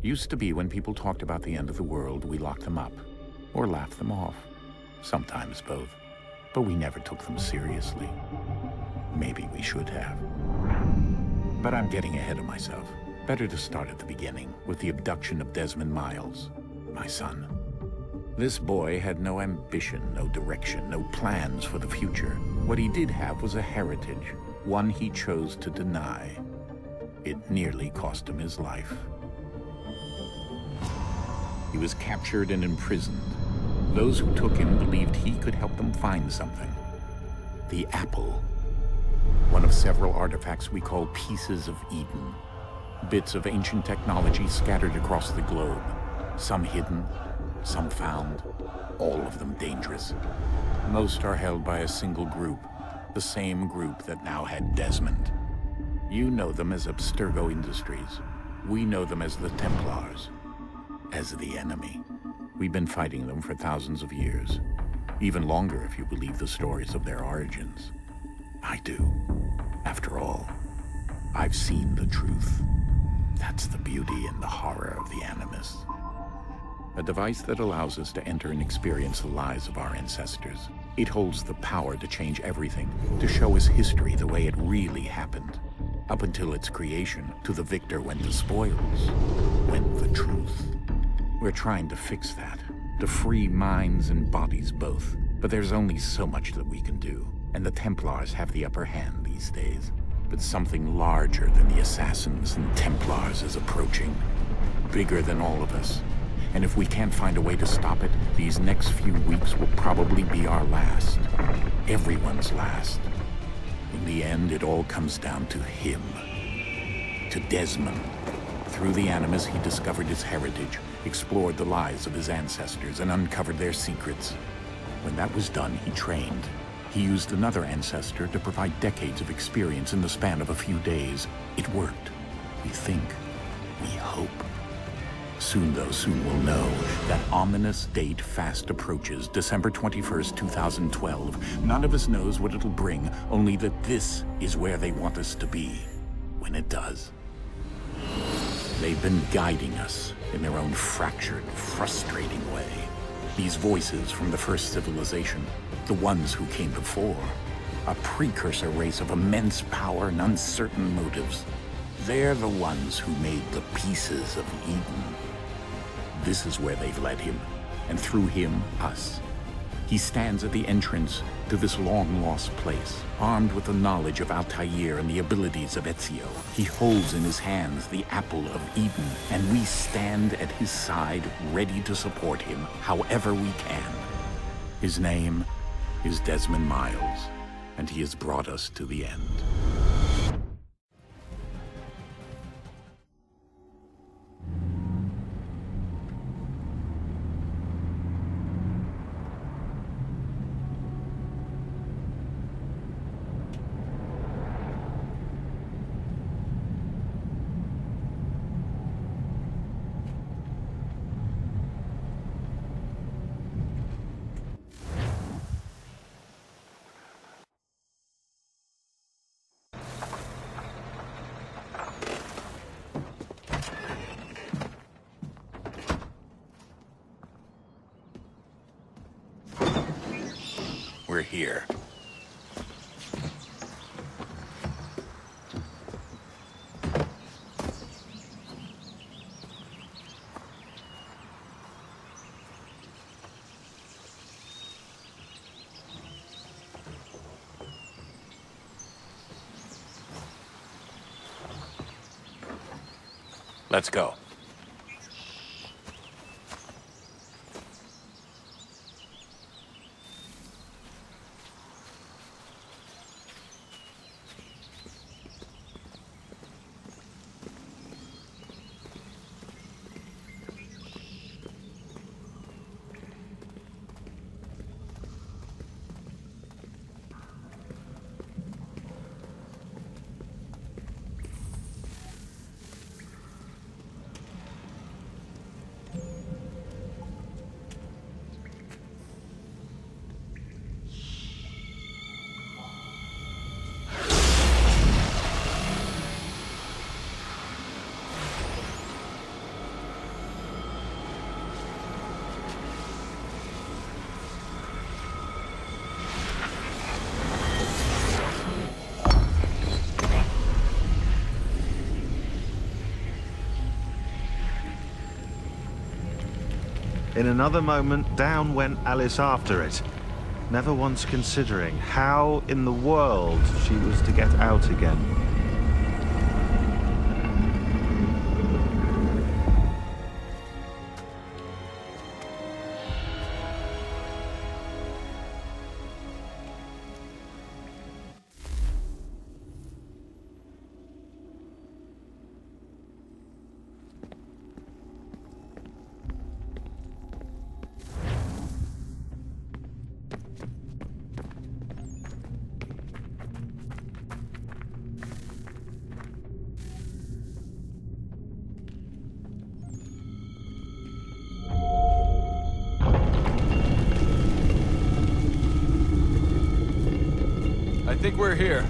Used to be when people talked about the end of the world, we locked them up, or laughed them off. Sometimes both. But we never took them seriously. Maybe we should have. But I'm getting ahead of myself. Better to start at the beginning, with the abduction of Desmond Miles, my son. This boy had no ambition, no direction, no plans for the future. What he did have was a heritage, one he chose to deny. It nearly cost him his life. He was captured and imprisoned. Those who took him believed he could help them find something. The apple. One of several artifacts we call pieces of Eden. Bits of ancient technology scattered across the globe. Some hidden, some found, all of them dangerous. Most are held by a single group, the same group that now had Desmond. You know them as Abstergo Industries. We know them as the Templars, as the enemy. We've been fighting them for thousands of years, even longer if you believe the stories of their origins. I do. After all, I've seen the truth. That's the beauty and the horror of the Animus. A device that allows us to enter and experience the lives of our ancestors. It holds the power to change everything, to show us history the way it really happened. Up until its creation, to the victor went the spoils, went the truth. We're trying to fix that, to free minds and bodies both. But there's only so much that we can do, and the Templars have the upper hand these days. But something larger than the Assassins and Templars is approaching, bigger than all of us. And if we can't find a way to stop it, these next few weeks will probably be our last. Everyone's last. In the end, it all comes down to him. To Desmond. Through the Animus, he discovered his heritage, explored the lives of his ancestors, and uncovered their secrets. When that was done, he trained. He used another ancestor to provide decades of experience in the span of a few days. It worked. We think. We hope. Soon, though, soon we'll know. That ominous date fast approaches, December 21st, 2012. None of us knows what it'll bring, only that this is where they want us to be, when it does. They've been guiding us in their own fractured, frustrating way. These voices from the first civilization, the ones who came before, a precursor race of immense power and uncertain motives. They're the ones who made the pieces of Eden. This is where they've led him, and through him, us. He stands at the entrance to this long-lost place, armed with the knowledge of Altair and the abilities of Ezio. He holds in his hands the apple of Eden, and we stand at his side, ready to support him however we can. His name is Desmond Miles, and he has brought us to the end. We're here. Let's go. In another moment, down went Alice after it, never once considering how in the world she was to get out again. I think we're here.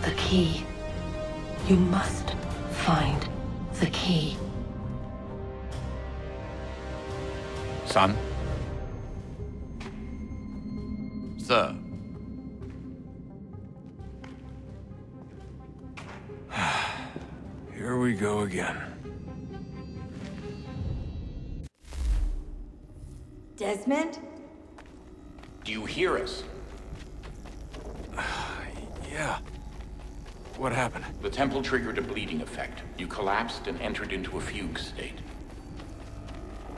The key. You must find the key. Son? Sir. Here we go again. Desmond? Do you hear us? Yeah. What happened? The temple triggered a bleeding effect. You collapsed and entered into a fugue state.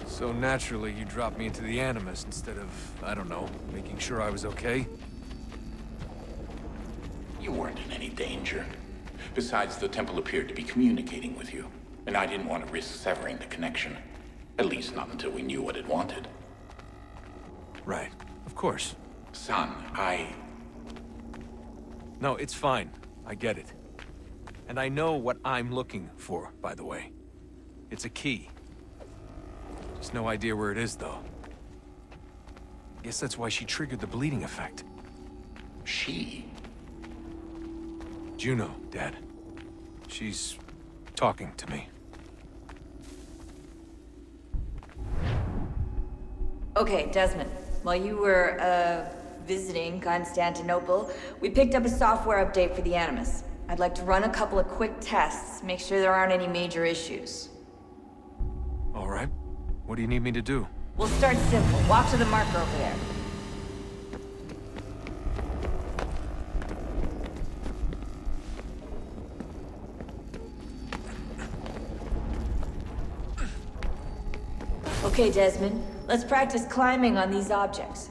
So naturally, you dropped me into the Animus instead of, I don't know, making sure I was okay? You weren't in any danger. Besides, the temple appeared to be communicating with you, and I didn't want to risk severing the connection. At least not until we knew what it wanted. Right. Of course. Son, No, it's fine. I get it. And I know what I'm looking for, by the way. It's a key. Just no idea where it is, though. Guess that's why she triggered the bleeding effect. She? Juno, Dad. She's talking to me. Okay, Desmond. While you were, visiting Constantinople, we picked up a software update for the Animus. I'd like to run a couple of quick tests, make sure there aren't any major issues. All right. What do you need me to do? We'll start simple. Walk to the marker over there. Okay, Desmond. Let's practice climbing on these objects.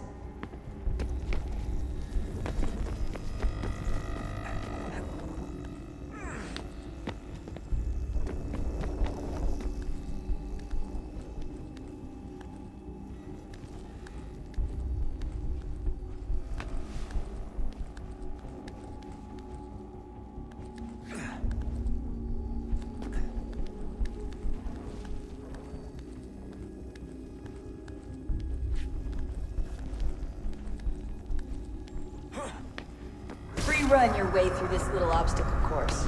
Run your way through this little obstacle course.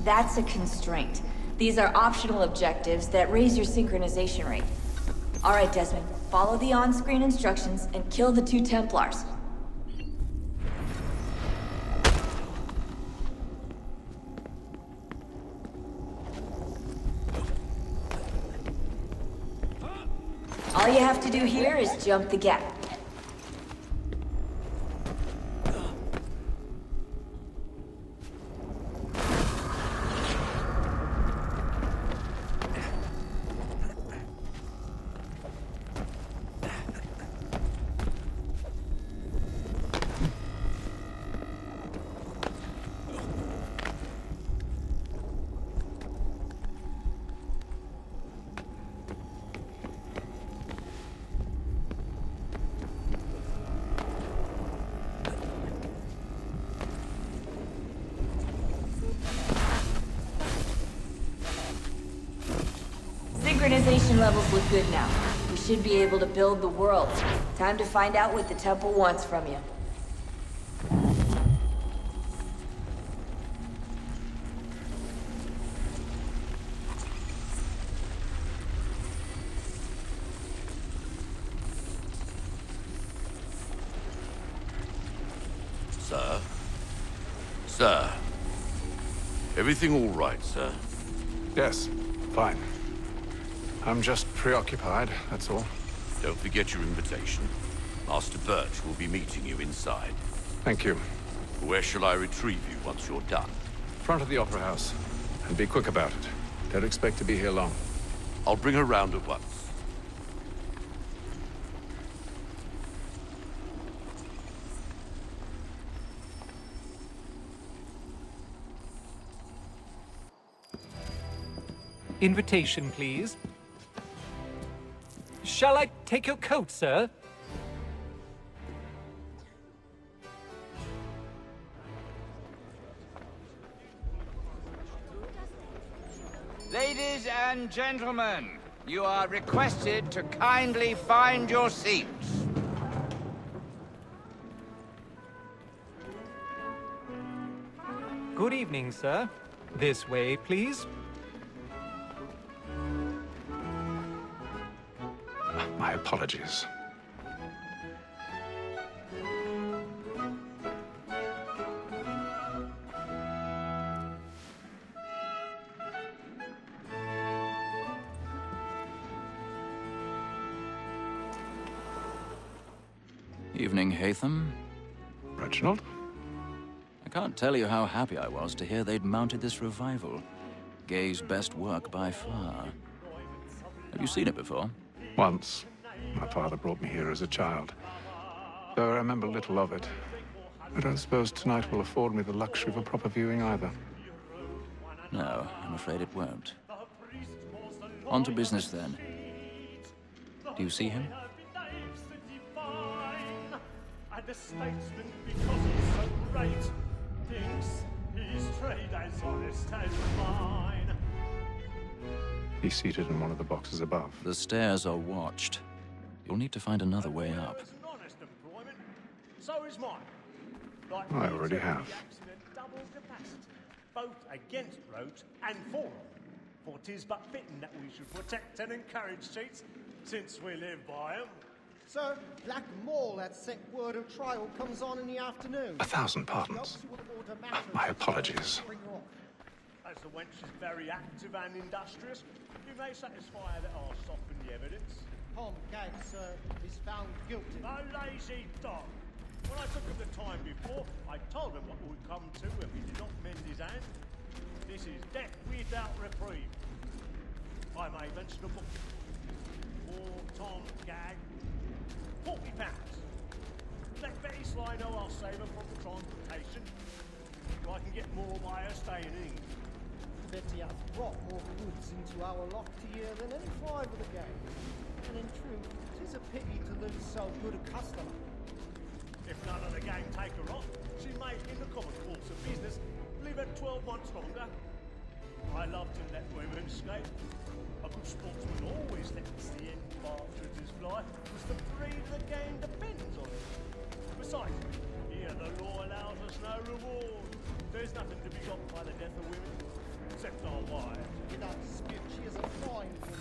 That's a constraint. These are optional objectives that raise your synchronization rate. Alright, Desmond. Follow the on-screen instructions and kill the 2 Templars. All you have to do here is jump the gap. Synchronization levels look good now. We should be able to build the world. Time to find out what the temple wants from you. Sir? Sir? Everything all right, sir? Yes, fine. I'm just preoccupied, that's all. Don't forget your invitation. Master Birch will be meeting you inside. Thank you. Where shall I retrieve you once you're done? Front of the Opera House. And be quick about it. Don't expect to be here long. I'll bring her round at once. Invitation, please. Shall I take your coat, sir? Ladies and gentlemen, you are requested to kindly find your seats. Good evening, sir. This way, please. My apologies. Evening, Haytham. Reginald? I can't tell you how happy I was to hear they'd mounted this revival. Gay's best work by far. Have you seen it before? Once. My father brought me here as a child. Though I remember little of it. I don't suppose tonight will afford me the luxury of a proper viewing either. No, I'm afraid it won't. On to business then. Do you see him? And the statesman, because he's so great, thinks his trade as honest as mine. He's seated in one of the boxes above. The stairs are watched. You'll need to find another way up. So is mine. Like I already have. Double capacity, both against roach and for them. For 'tis but fitting that we should protect and encourage cheats, since we live by them. Sir, Black Mall, that set word of trial comes on in the afternoon. 1,000 pardons. My apologies. As the wench is very active and industrious, you may satisfy her that I'll soften the evidence. Tom Gag, sir, is found guilty. A lazy dog. When I took him the time before, I told him what would come to if he did not mend his hand. This is death without reprieve. I may mention a book. For Tom Gag, £40. Let Betty Sly know I'll save her from the transportation. I can get more by her staying in England. Betty hath brought more goods into our lofty year than any five of the game. And in truth, 'tis a pity to lose so good a customer. If none of the gang take her off, she may, in the common course of business, leave her 12 months longer. I love to let women skate. A good sportsman always lets the end bastards fly, because the breed of the game depends on it. Besides, here the law allows us no reward. There's nothing to be got by the death of women. except our wives. You don't dispute she is a fine woman.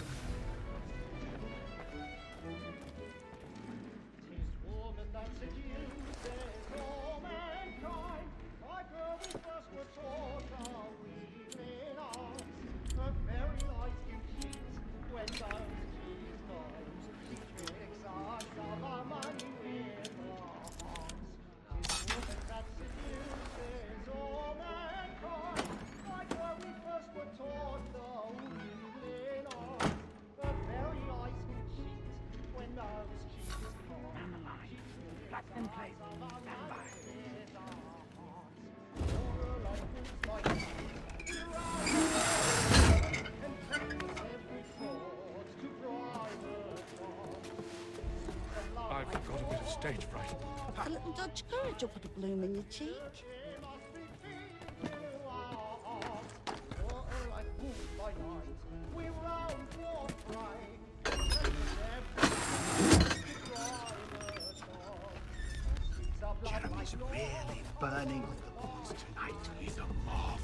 Tis woman that seduces all mankind. Like her we first were taught our weaving arts. Her very eyes do cheat when those cheese knives. She tricks us of our money with her hearts. Tis woman that seduces all mankind. Like her we first were taught the weaving arts. Her very eyes do cheat when those cheese knives. She tricks us of our money with her hearts. Your life is like and practice every thought to bribe her charms. I've got a bit of stage fright. A little dodge courage will put a bloom in your cheek. Jeremy's really burning with the boys tonight. He's a marvel.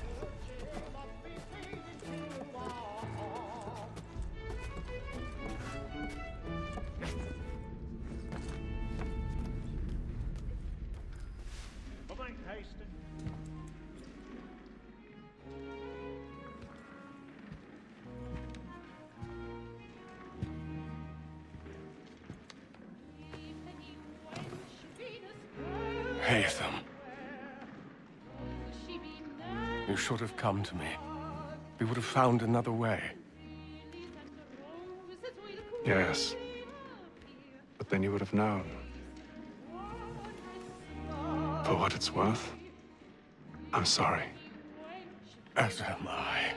Come on, Haytham. Haytham. You should have come to me. We would have found another way. Yes. But then you would have known. For what it's worth, I'm sorry. As am I.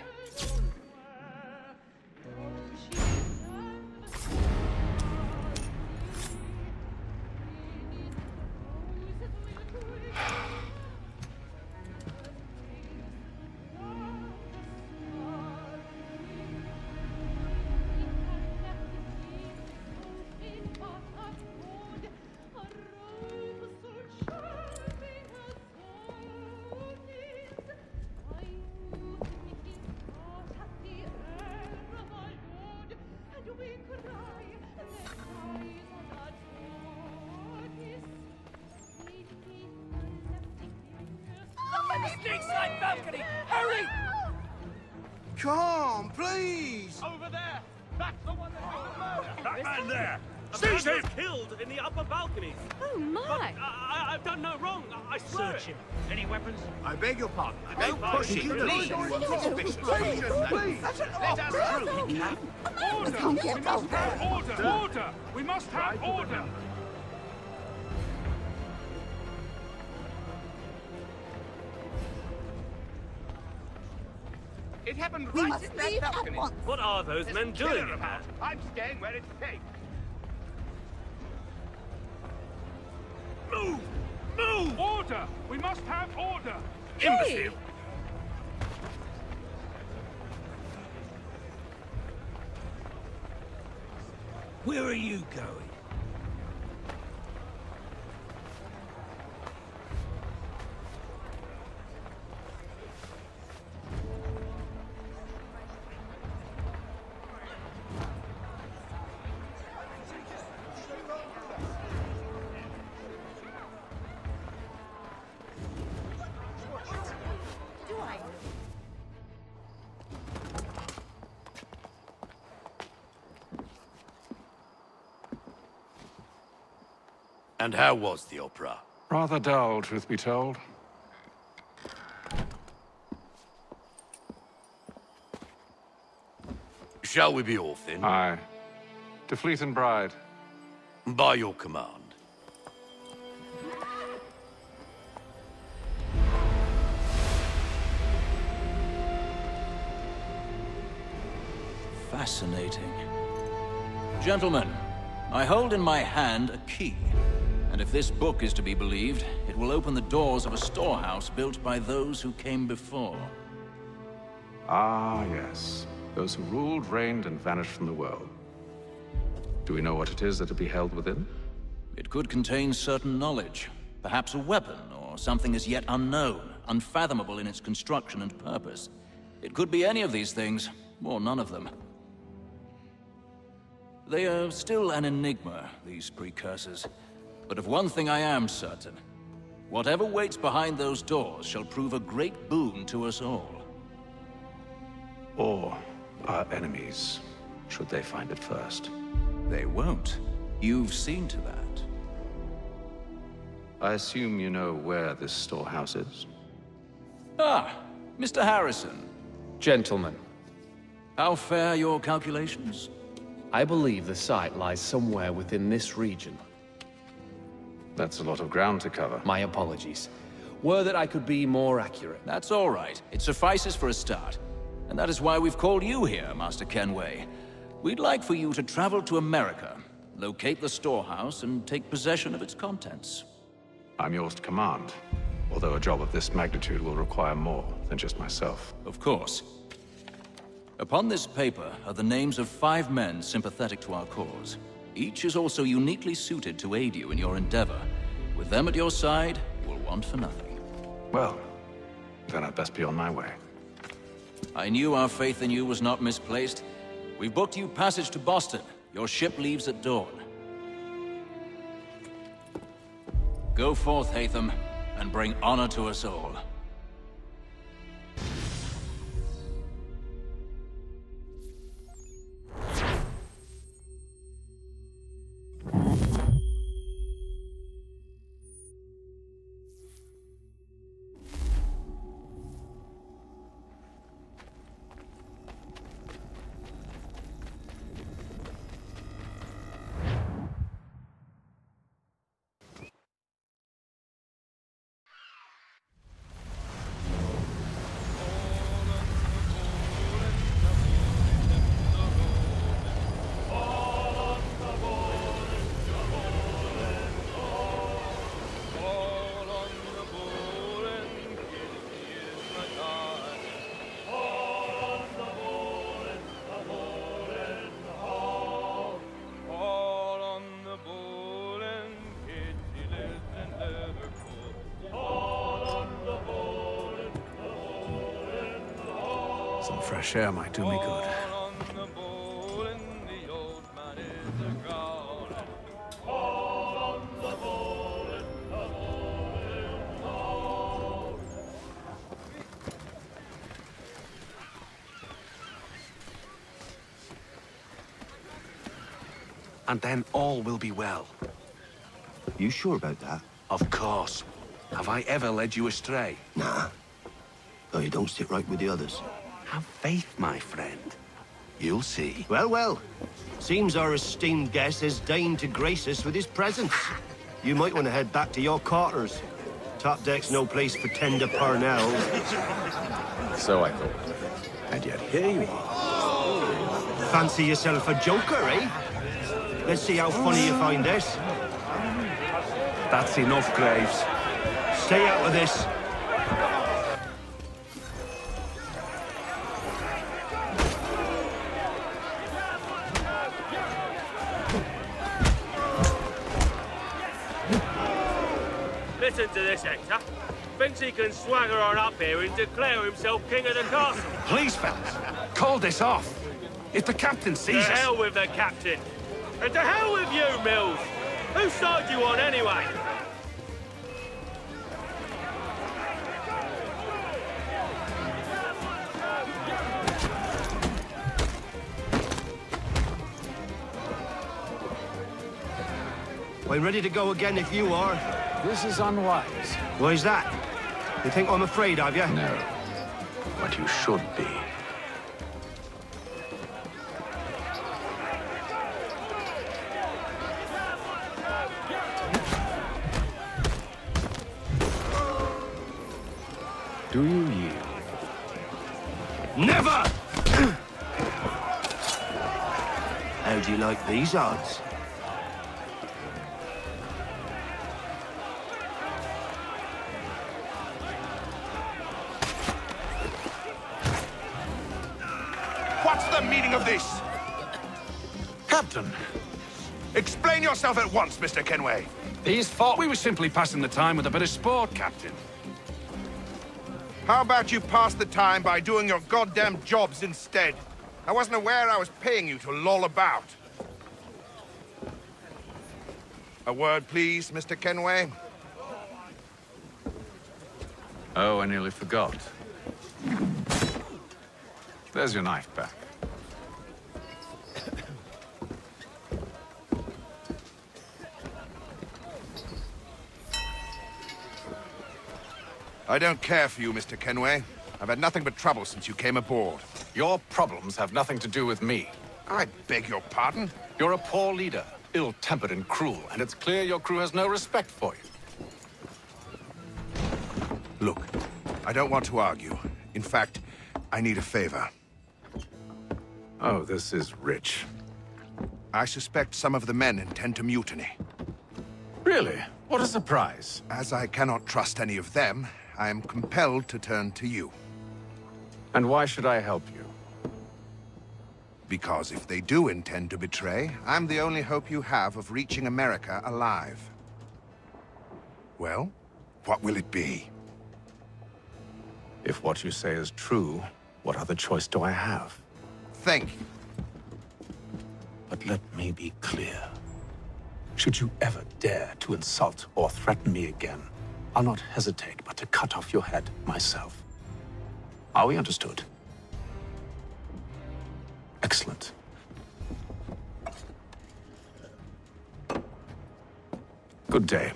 Side balcony! Hurry! Come, please! Over there! That's the one that did the murder! That man there! Seize him! Killed in the upper balcony! Oh my! I've done no wrong. I swear Search him. Any weapons? I beg your pardon. Don't push it, please. Please! Let us through! Order! We must have order! Order! We must have order! It happened We right must in that leave at balcony. once. What are those There's men a killer doing? about. I'm staying where it's safe. Move! Move! Order! We must have order! Hey! Imbecile! Where are you going? And how was the opera? Rather dull, truth be told. Shall we be off then? Aye. To Fleet and Bride. By your command. Fascinating. Gentlemen, I hold in my hand a key. And if this book is to be believed, it will open the doors of a storehouse built by those who came before. Ah, yes. Those who ruled, reigned, and vanished from the world. Do we know what it is that will be held within? It could contain certain knowledge. Perhaps a weapon, or something as yet unknown, unfathomable in its construction and purpose. It could be any of these things, or none of them. They are still an enigma, these precursors. But of one thing I am certain. Whatever waits behind those doors shall prove a great boon to us all. Or our enemies, should they find it first. They won't. You've seen to that. I assume you know where this storehouse is? Ah, Mr. Harrison. Gentlemen. How fare your calculations? I believe the site lies somewhere within this region. That's a lot of ground to cover. My apologies. Were that I could be more accurate. That's all right. It suffices for a start. And that is why we've called you here, Master Kenway. We'd like for you to travel to America, locate the storehouse, and take possession of its contents. I'm yours to command, although a job of this magnitude will require more than just myself. Of course. Upon this paper are the names of 5 men sympathetic to our cause. Each is also uniquely suited to aid you in your endeavor. With them at your side, you will want for nothing. Well, then I'd best be on my way. I knew our faith in you was not misplaced. We've booked you passage to Boston. Your ship leaves at dawn. Go forth, Haytham, and bring honor to us all. Some fresh air might do me good. And then all will be well. You sure about that? Of course. Have I ever led you astray? Nah. Though you don't sit right with the others. Have faith, my friend. You'll see. Well, well. Seems our esteemed guest has deigned to grace us with his presence. You might want to head back to your quarters. Top deck's no place for tender Parnell. So I thought. And yet here you are. Fancy yourself a joker, eh? Let's see how funny you find this. That's enough, Graves. Stay out of this. Listen to this, Hector. Thinks he can swagger on up here and declare himself king of the castle. Please, fellas, call this off. If the captain sees us... To hell with the captain. And to hell with you, Mills. Whose side you on, anyway? I'm ready to go again if you are. This is unwise. Why's that? You think I'm afraid of you? No. But you should be. Do you yield? Never! How do you like these odds? What's the meaning of this? Captain! Explain yourself at once, Mr. Kenway. These thought we were simply passing the time with a bit of sport, Captain. How about you pass the time by doing your goddamn jobs instead? I wasn't aware I was paying you to loll about. A word, please, Mr. Kenway. Oh, I nearly forgot. There's your knife back. I don't care for you, Mr. Kenway. I've had nothing but trouble since you came aboard. Your problems have nothing to do with me. I beg your pardon? You're a poor leader, ill-tempered and cruel, and it's clear your crew has no respect for you. Look, I don't want to argue. In fact, I need a favor. Oh, this is rich. I suspect some of the men intend to mutiny. Really? What a surprise. As I cannot trust any of them, I am compelled to turn to you. And why should I help you? Because if they do intend to betray, I'm the only hope you have of reaching America alive. Well, what will it be? If what you say is true, what other choice do I have? Think. But let me be clear. Should you ever dare to insult or threaten me again, I'll not hesitate but to cut off your head myself. Are we understood? Excellent. Good day.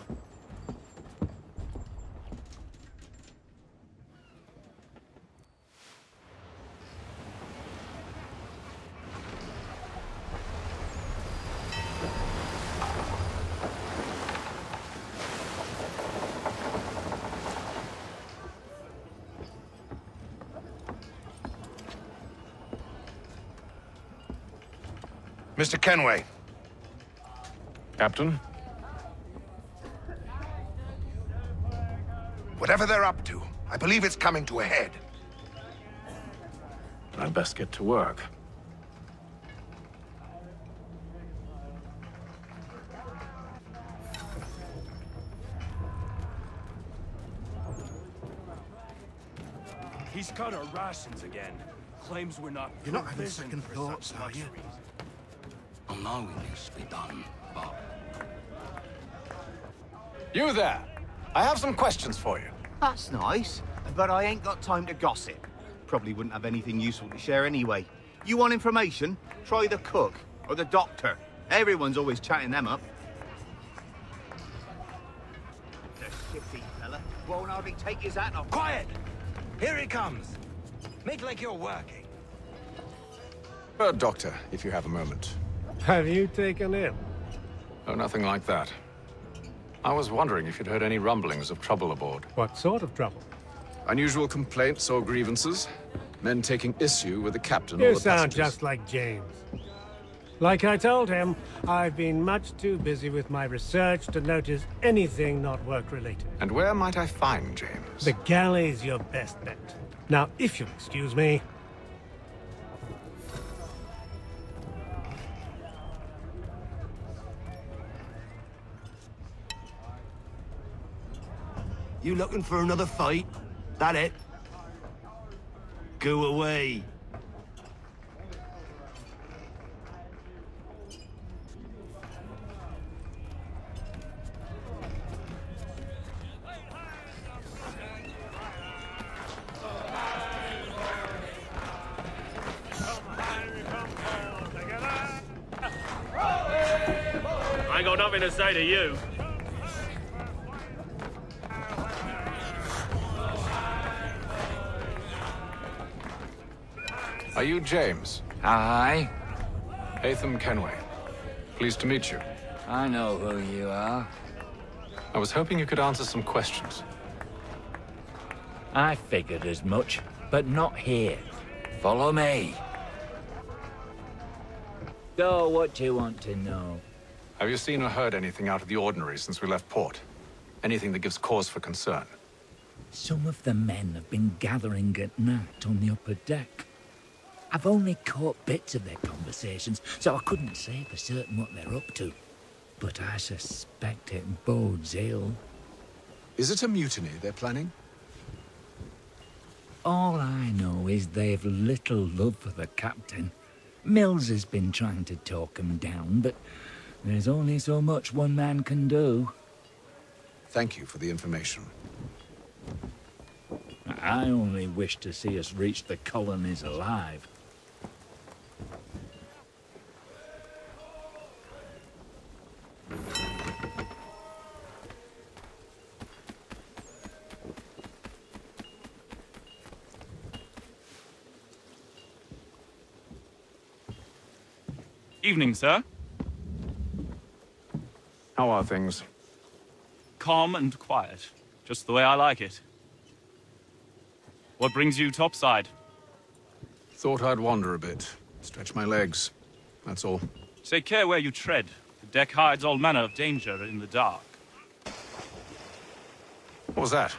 Mr. Kenway. Captain? Whatever they're up to, I believe it's coming to a head. I'd best get to work. He's cut our rations again. Claims we're not. You're not having second thoughts, are you? Allowing this to be done, Bob. You there! I have some questions for you. That's nice, but I ain't got time to gossip. Probably wouldn't have anything useful to share anyway. You want information? Try the cook or the doctor. Everyone's always chatting them up. The shifty fella won't hardly take his hat off. Quiet! Here he comes. Make like you're working. Doctor, if you have a moment. Have you taken ill? Oh, nothing like that. I was wondering if you'd heard any rumblings of trouble aboard. What sort of trouble? Unusual complaints or grievances? Men taking issue with the captain or You the sound passengers? just like James. Like I told him, I've been much too busy with my research to notice anything not work-related. And where might I find James? The galley's your best bet. Now, if you'll excuse me... You looking for another fight? That it? Go away. I ain't got nothing to say to you. Are you James? Aye. Haytham Kenway. Pleased to meet you. I know who you are. I was hoping you could answer some questions. I figured as much, but not here. Follow me. So, what do you want to know? Have you seen or heard anything out of the ordinary since we left port? Anything that gives cause for concern? Some of the men have been gathering at night on the upper deck. I've only caught bits of their conversations, so I couldn't say for certain what they're up to. But I suspect it bodes ill. Is it a mutiny they're planning? All I know is they've little love for the captain. Mills has been trying to talk him down, but there's only so much one man can do. Thank you for the information. I only wish to see us reach the colonies alive. Evening, sir. How are things? Calm and quiet. Just the way I like it. What brings you topside? Thought I'd wander a bit. Stretch my legs. That's all. Take care where you tread. The deck hides all manner of danger in the dark. What was that?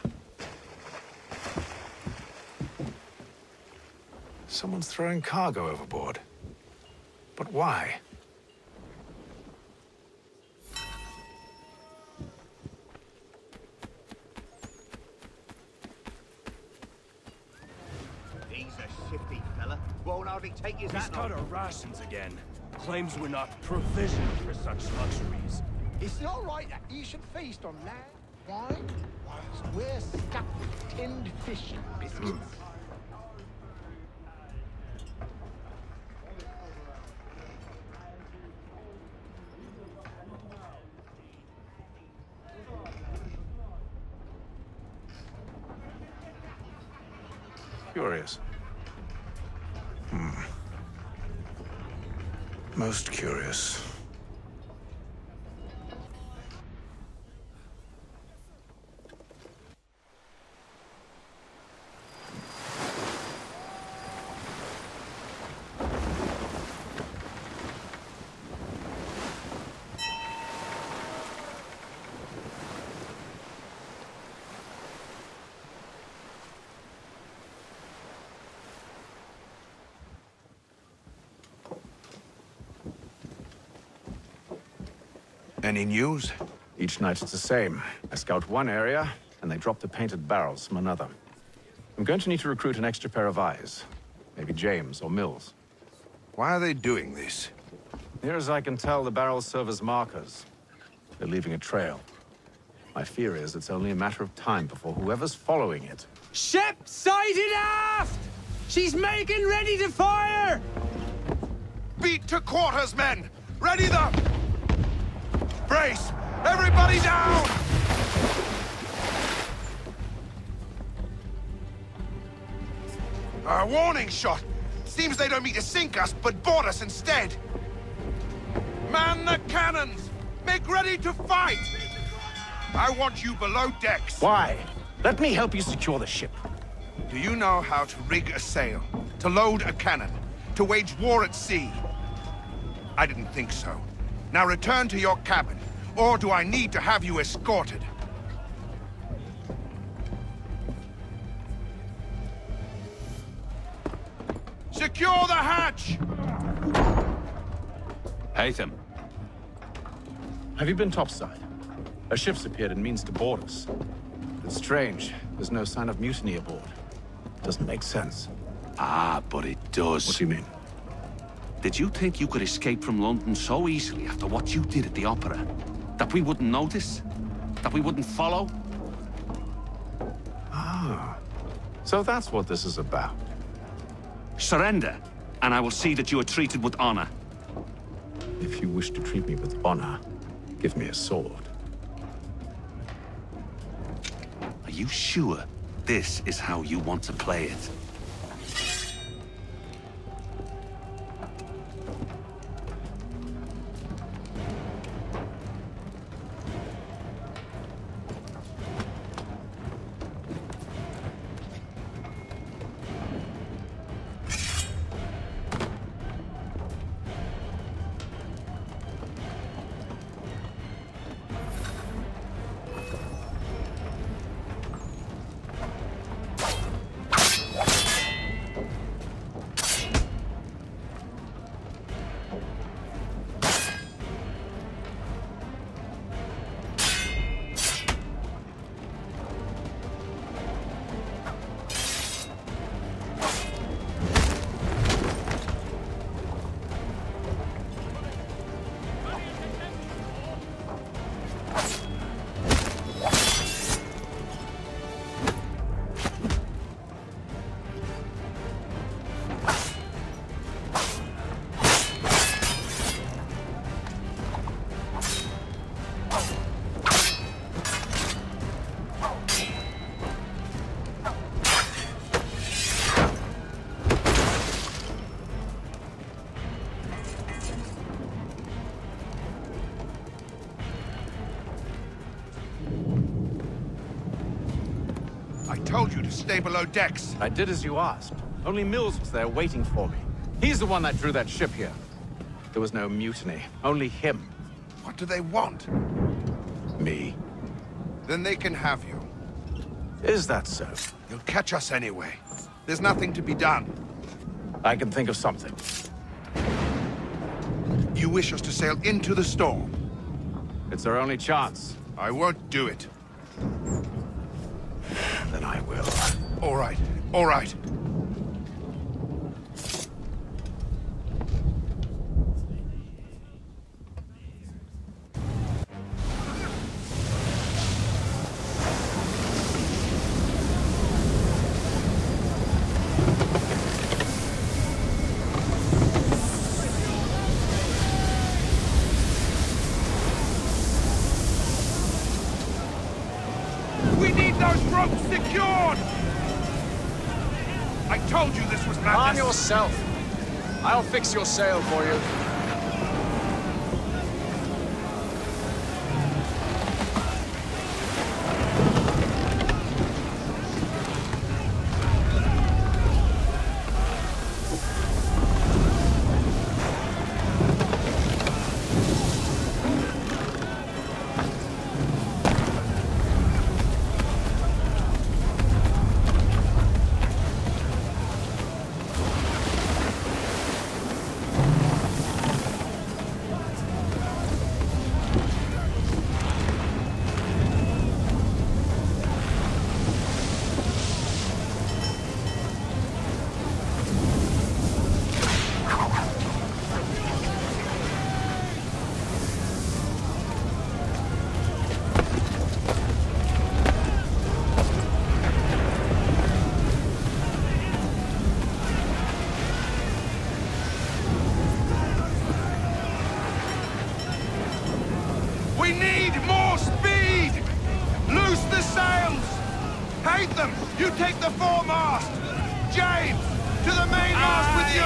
Someone's throwing cargo overboard. But why? He's a shifty fella. Won't hardly take his He's hat cut off. our rations again. Claims we're not provisioned for such luxuries. Is it all right that you should feast on land, wine, whilst we're stuck with tinned fish and biscuits? Curious. Most curious. Any news? Each night it's the same. I scout one area, and they drop the painted barrels from another. I'm going to need to recruit an extra pair of eyes. Maybe James or Mills. Why are they doing this? Near as I can tell, the barrels serve as markers. They're leaving a trail. My fear is it's only a matter of time before whoever's following it... Ship sighted aft! She's making ready to fire! Beat to quarters, men! Ready the... Brace! Everybody down! A warning shot! Seems they don't mean to sink us, but board us instead! Man the cannons! Make ready to fight! I want you below decks! Why? Let me help you secure the ship. Do you know how to rig a sail? To load a cannon? To wage war at sea? I didn't think so. Now return to your cabin, or do I need to have you escorted? Secure the hatch! Haytham. Have you been topside? A ship's appeared and means to board us. It's strange. There's no sign of mutiny aboard. Doesn't make sense. Ah, but it does. What do you mean? Did you think you could escape from London so easily after what you did at the opera? That we wouldn't notice? That we wouldn't follow? Ah. So that's what this is about. Surrender, and I will see that you are treated with honor. If you wish to treat me with honor, give me a sword. Are you sure this is how you want to play it? told you to stay below decks. I did as you asked. Only Mills was there waiting for me. He's the one that drew that ship here. There was no mutiny, only him. What do they want? Me. Then they can have you. Is that so? You'll catch us anyway. There's nothing to be done. I can think of something. You wish us to sail into the storm? It's our only chance. I won't do it. Then I will. All right, all right. Secured! I told you this was madness. Arm yourself. I'll fix your sail for you. We need more speed! Loose the sails! Haytham, you take the foremast! James, to the mainmast with you!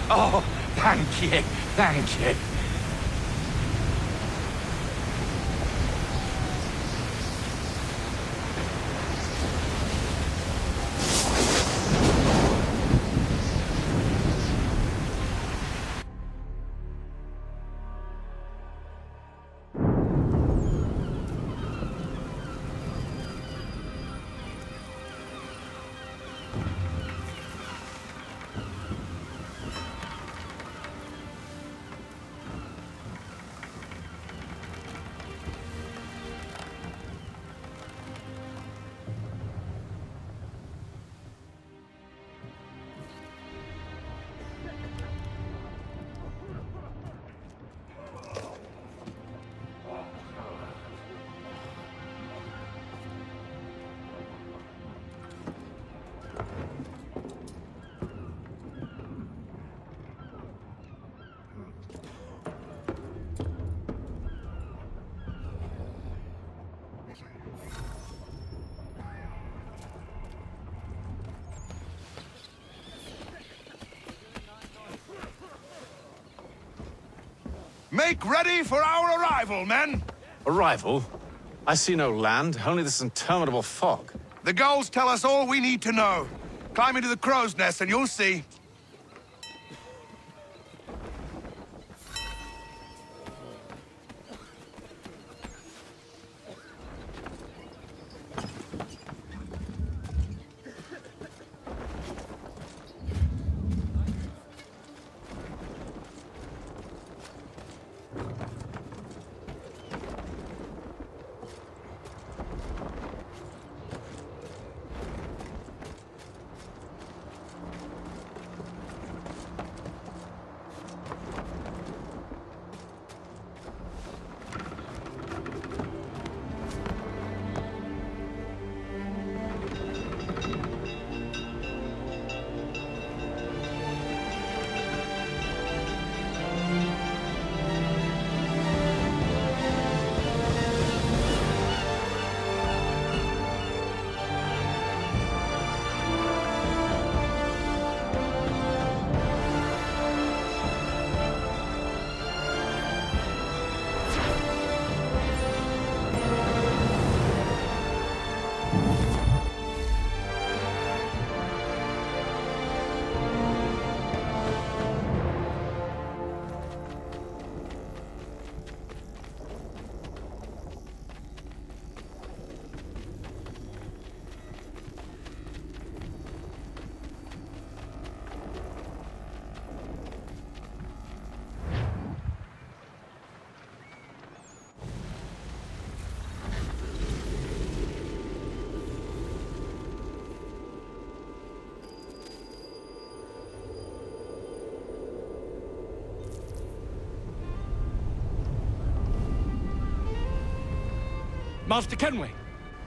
Oh, thank you, thank you. Make ready for our arrival, men! Arrival? I see no land, only this interminable fog. The gulls tell us all we need to know. Climb into the crow's nest and you'll see. Master Kenway!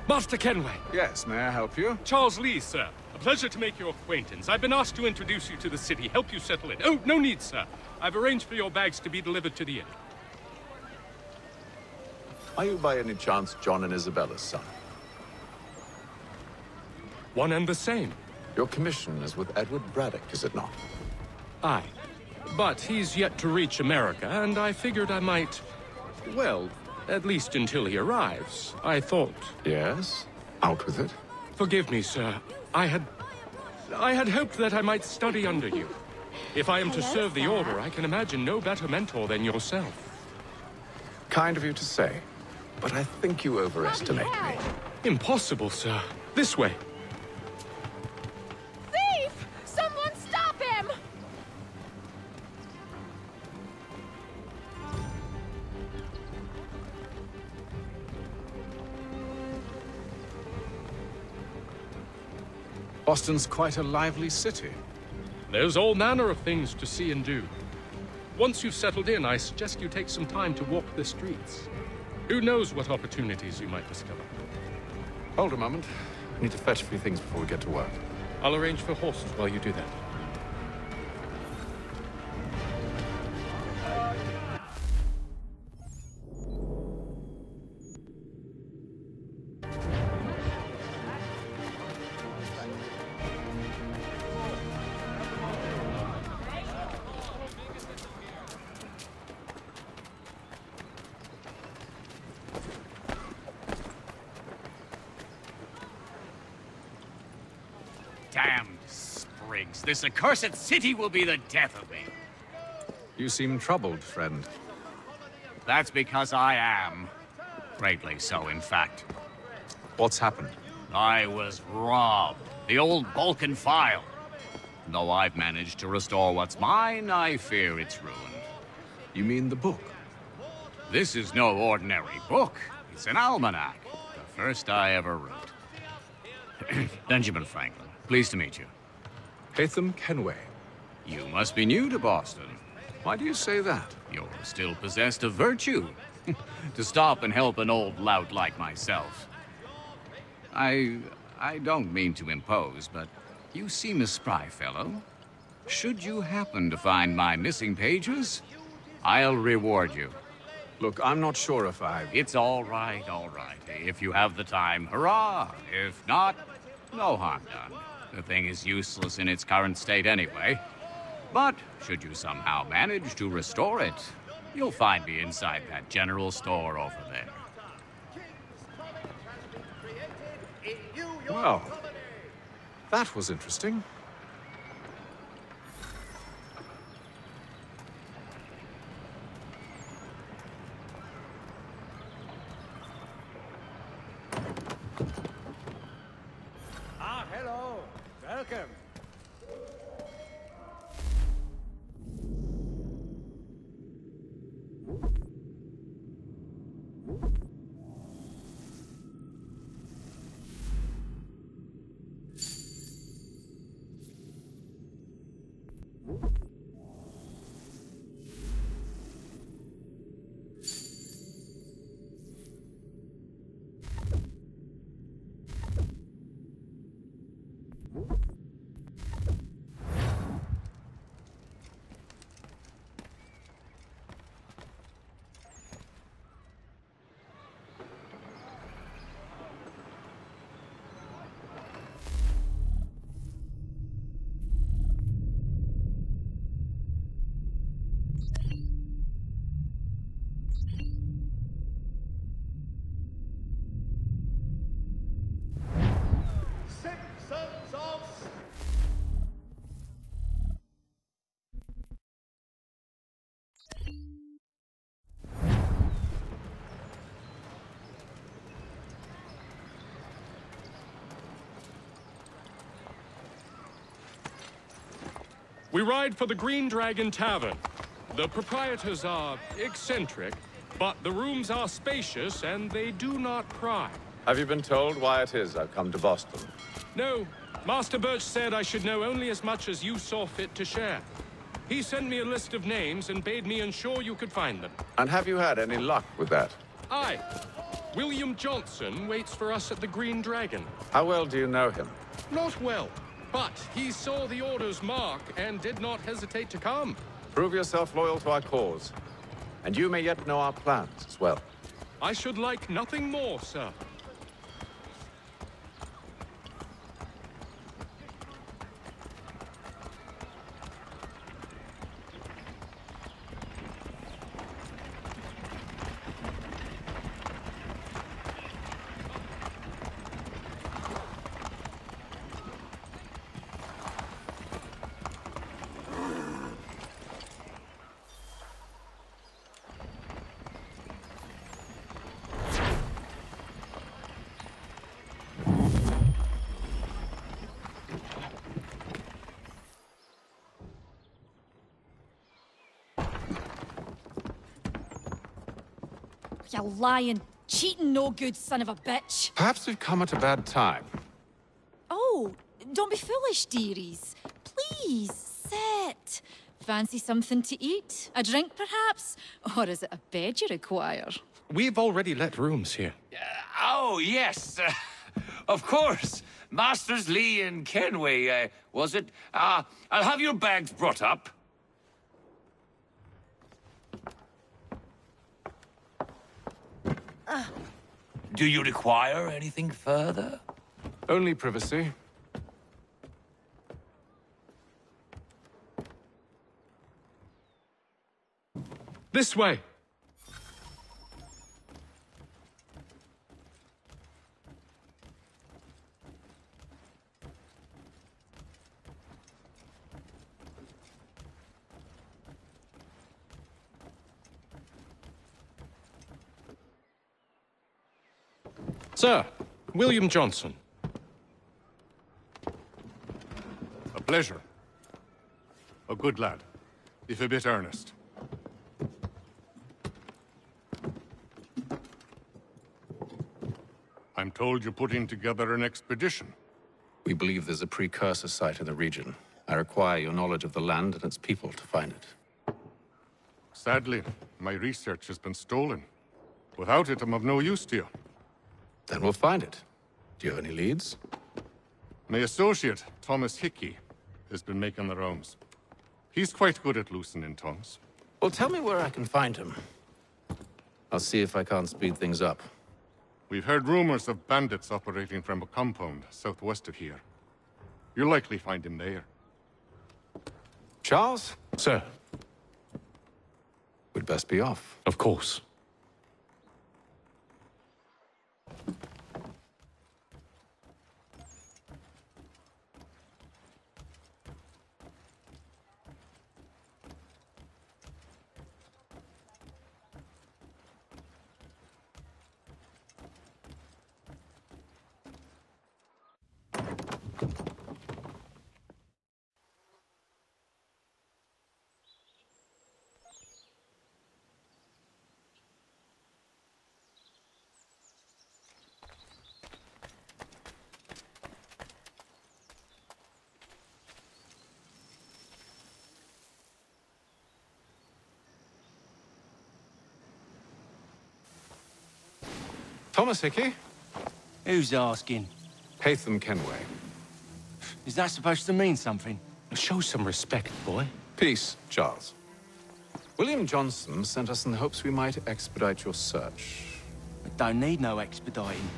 Master Kenway! Yes, may I help you? Charles Lee, sir. A pleasure to make your acquaintance. I've been asked to introduce you to the city, help you settle in. Oh, no need, sir. I've arranged for your bags to be delivered to the inn. Are you by any chance John and Isabella's son? One and the same. Your commission is with Edward Braddock, is it not? Aye. But he's yet to reach America, and I figured I might... well, at least until he arrives. I thought... Yes? Out with it. Forgive me, sir. I had hoped that I might study under you. If I am to serve the Order, I can imagine no better mentor than yourself. Kind of you to say, but I think you overestimate me. Impossible, sir. This way. Thief! Someone stop him! Boston's quite a lively city. There's all manner of things to see and do. Once you've settled in, I suggest you take some time to walk the streets. Who knows what opportunities you might discover. Hold a moment. I need to fetch a few things before we get to work. I'll arrange for horses while you do that. Damned sprigs. This accursed city will be the death of me. You seem troubled, friend. That's because I am. Greatly so, in fact. What's happened? I was robbed. The old Balkan file. Though I've managed to restore what's mine, I fear it's ruined. You mean the book? This is no ordinary book. It's an almanac. The first I ever wrote. Benjamin Franklin. Pleased to meet you. Haytham Kenway. You must be new to Boston. Why do you say that? You're still possessed of virtue. To stop and help an old lout like myself. I don't mean to impose, but you seem a spry fellow. Should you happen to find my missing pages, I'll reward you. Look, I'm not sure if It's all right, all right. If you have the time, hurrah! If not, no harm done. The thing is useless in its current state anyway. But should you somehow manage to restore it, you'll find me inside that general store over there. Well, that was interesting. Hello. Welcome. We ride for the Green Dragon Tavern. The proprietors are eccentric, but the rooms are spacious and they do not pry. Have you been told why it is I've come to Boston? No. Master Birch said I should know only as much as you saw fit to share. He sent me a list of names and bade me ensure you could find them. And have you had any luck with that? Aye. William Johnson waits for us at the Green Dragon. How well do you know him? Not well, but he saw the Order's mark and did not hesitate to come. Prove yourself loyal to our cause. And you may yet know our plans as well. I should like nothing more, sir. You lying, cheating, no good son of a bitch. Perhaps we've come at a bad time. Oh, don't be foolish, dearies. Please, sit. Fancy something to eat? A drink, perhaps? Or is it a bed you require? We've already let rooms here. Oh, yes. Of course. Masters Lee and Kenway, was it? I'll have your bags brought up. Do you require anything further? Only privacy. This way. Sir, William Johnson. A pleasure. A good lad, if a bit earnest. I'm told you're putting together an expedition. We believe there's a precursor site in the region. I require your knowledge of the land and its people to find it. Sadly, my research has been stolen. Without it, I'm of no use to you. Then we'll find it. Do you have any leads? My associate, Thomas Hickey, has been making the rounds. He's quite good at loosening tongues. Well, tell me where I can find him. I'll see if I can't speed things up. We've heard rumors of bandits operating from a compound southwest of here. You'll likely find him there. Charles? Sir. We'd best be off. Of course. Thomas Hickey? Who's asking? Haytham Kenway. Is that supposed to mean something? Show some respect, boy. Peace, Charles. William Johnson sent us in the hopes we might expedite your search. I don't need no expediting.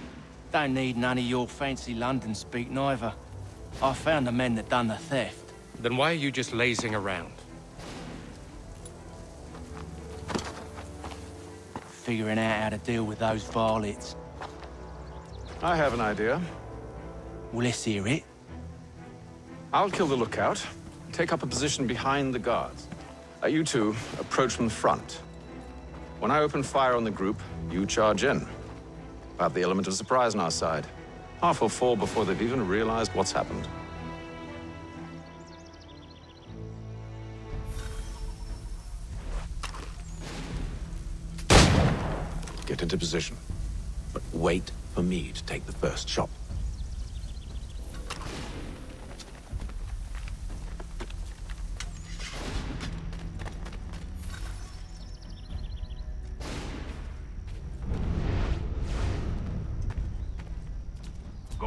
Don't need none of your fancy London speak neither. I found the men that done the theft. Then why are you just lazing around? Figuring out how to deal with those varlets. I have an idea. Well, let's hear it. I'll kill the lookout, take up a position behind the guards. You two approach from the front. When I open fire on the group, you charge in. We'll have the element of surprise on our side. Half will fall before they've even realized what's happened. Get into position. But wait for me to take the first shot.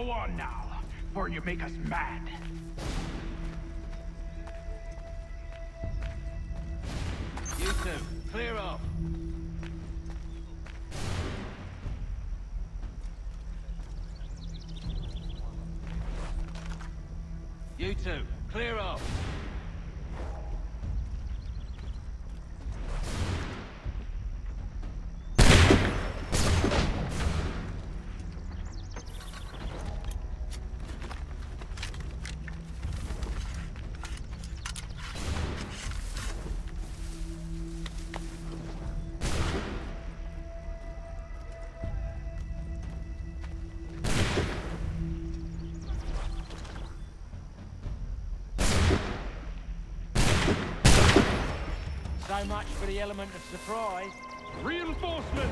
Go on now, before you make us mad. You two, clear off. You two, clear off. So much for the element of surprise. Reinforcement!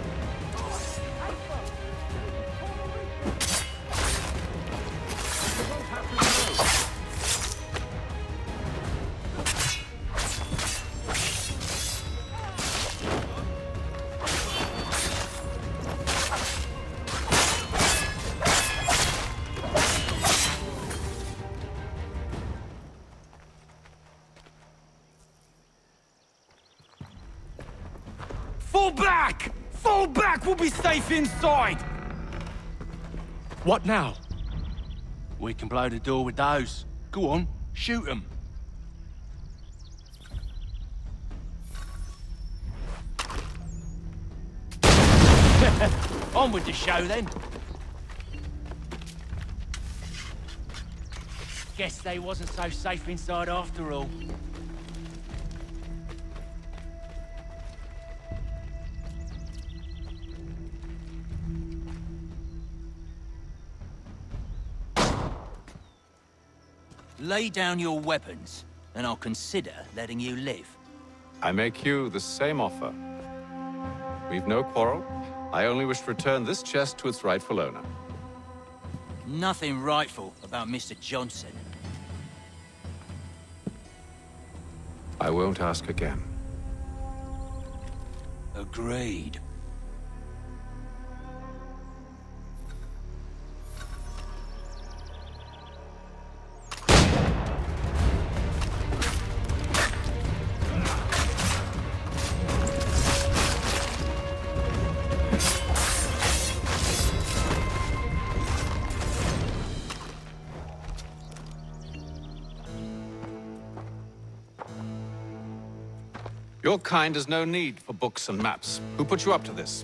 Fall back! Fall back! We'll be safe inside! What now? We can blow the door with those. Go on, shoot them. On with the show then. Guess they wasn't so safe inside after all. Lay down your weapons, and I'll consider letting you live. I make you the same offer. We've no quarrel. I only wish to return this chest to its rightful owner. Nothing rightful about Mr. Johnson. I won't ask again. Agreed. Your kind has no need for books and maps. Who put you up to this?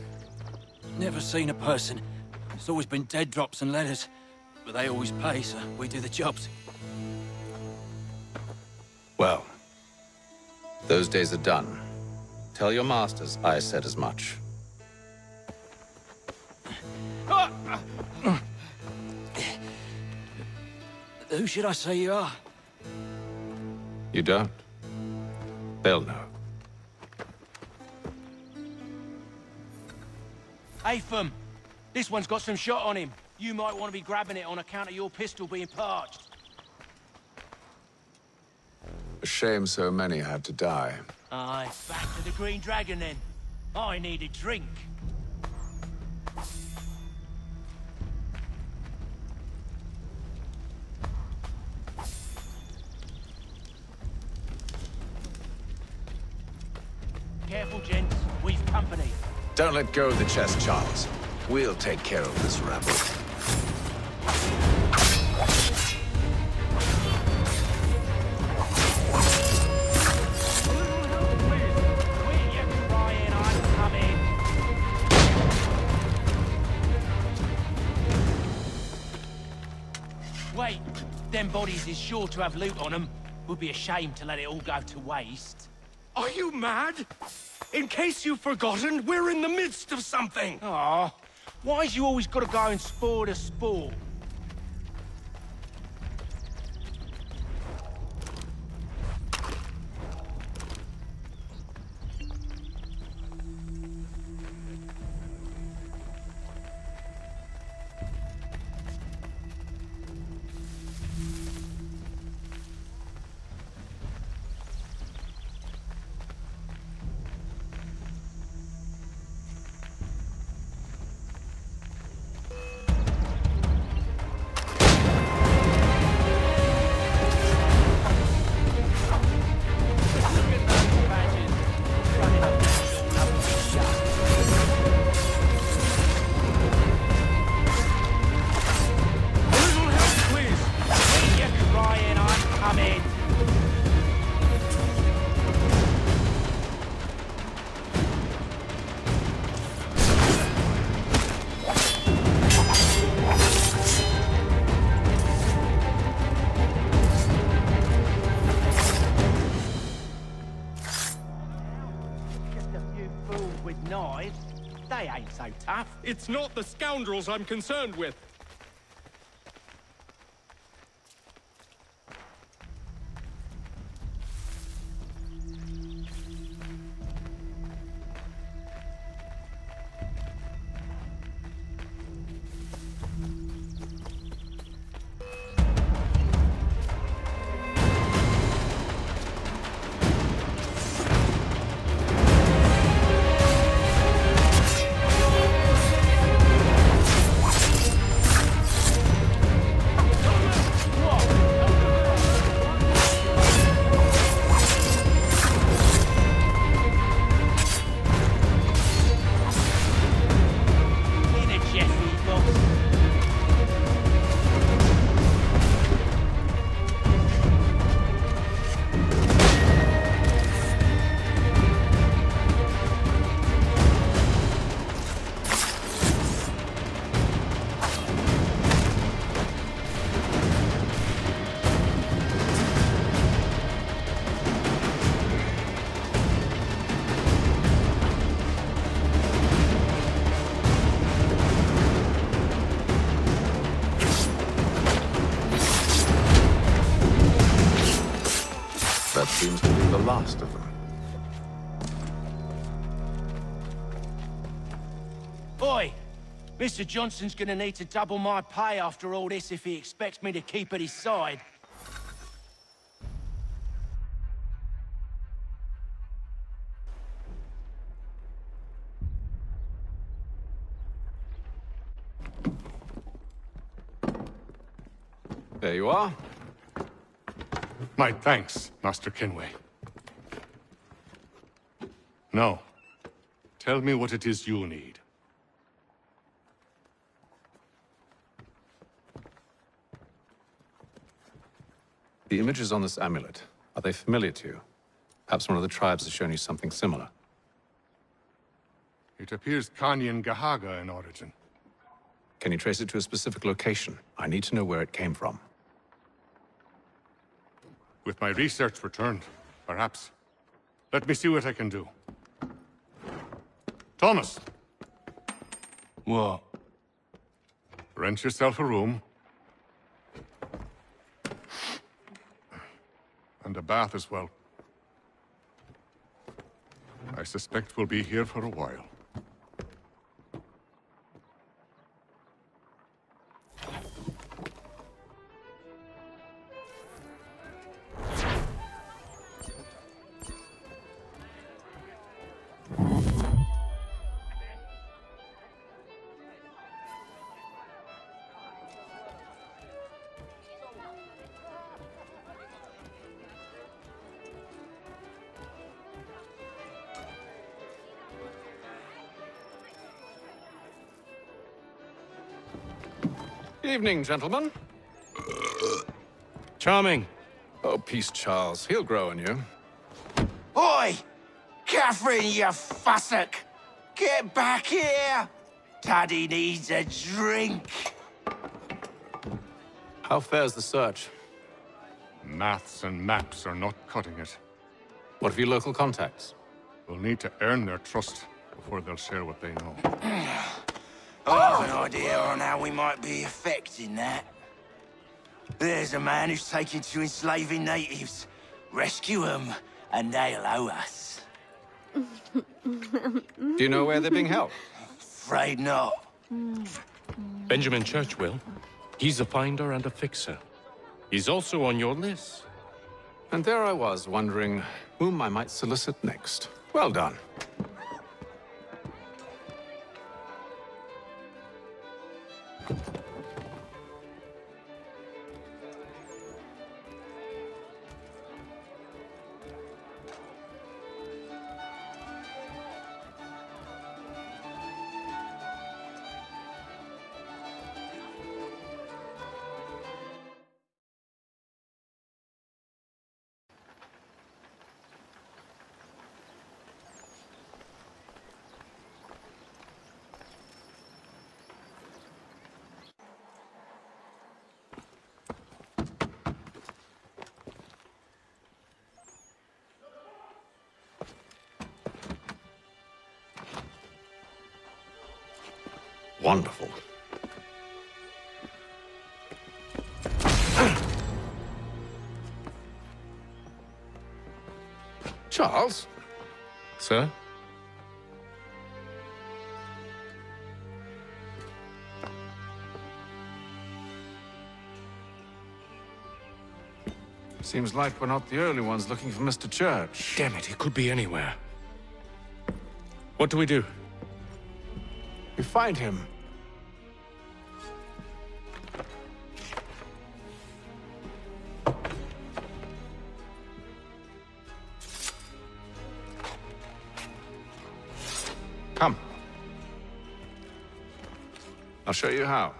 Never seen a person. It's always been dead drops and letters. But they always pay, so we do the jobs. Well, those days are done. Tell your masters I said as much. Who should I say you are? You don't. They'll know. Haytham, this one's got some shot on him. You might want to be grabbing it on account of your pistol being parched. A shame so many had to die. Aye, back to the Green Dragon then. I need a drink. Careful, gents. We've company. Don't let go of the chest, Charles. We'll take care of this rabble. Wait, them bodies is sure to have loot on them. Would be a shame to let it all go to waste. Are you mad? In case you've forgotten, we're in the midst of something! Aw, why's you always gotta go and spoil the sport? tough. It's not the scoundrels I'm concerned with. Seems to be the last of them. Oi! Mr. Johnson's gonna need to double my pay after all this if he expects me to keep at his side. There you are. My thanks, Master Kenway. Now, tell me what it is you need. The images on this amulet, are they familiar to you? Perhaps one of the tribes has shown you something similar. It appears Kanyan Gahaga in origin. Can you trace it to a specific location? I need to know where it came from. With my research returned, perhaps. Let me see what I can do. Thomas! What? Rent yourself a room. And a bath as well. I suspect we'll be here for a while. Evening, gentlemen. Charming. Oh, peace, Charles. He'll grow on you. Oi! Catherine, you fussock! Get back here! Daddy needs a drink. How fares the search? Maths and maps are not cutting it. What of your local contacts? We'll need to earn their trust before they'll share what they know. I have an idea on how we might be affecting that. There's a man who's taken to enslaving natives. Rescue them, and they'll owe us. Do you know where they're being held? Afraid not. Benjamin Church will. He's a finder and a fixer. He's also on your list. And there I was, wondering whom I might solicit next. Well done. Wonderful. Charles? Sir? Seems like we're not the only ones looking for Mr. Church. Damn it, he could be anywhere. What do we do? We find him. Come. I'll show you how.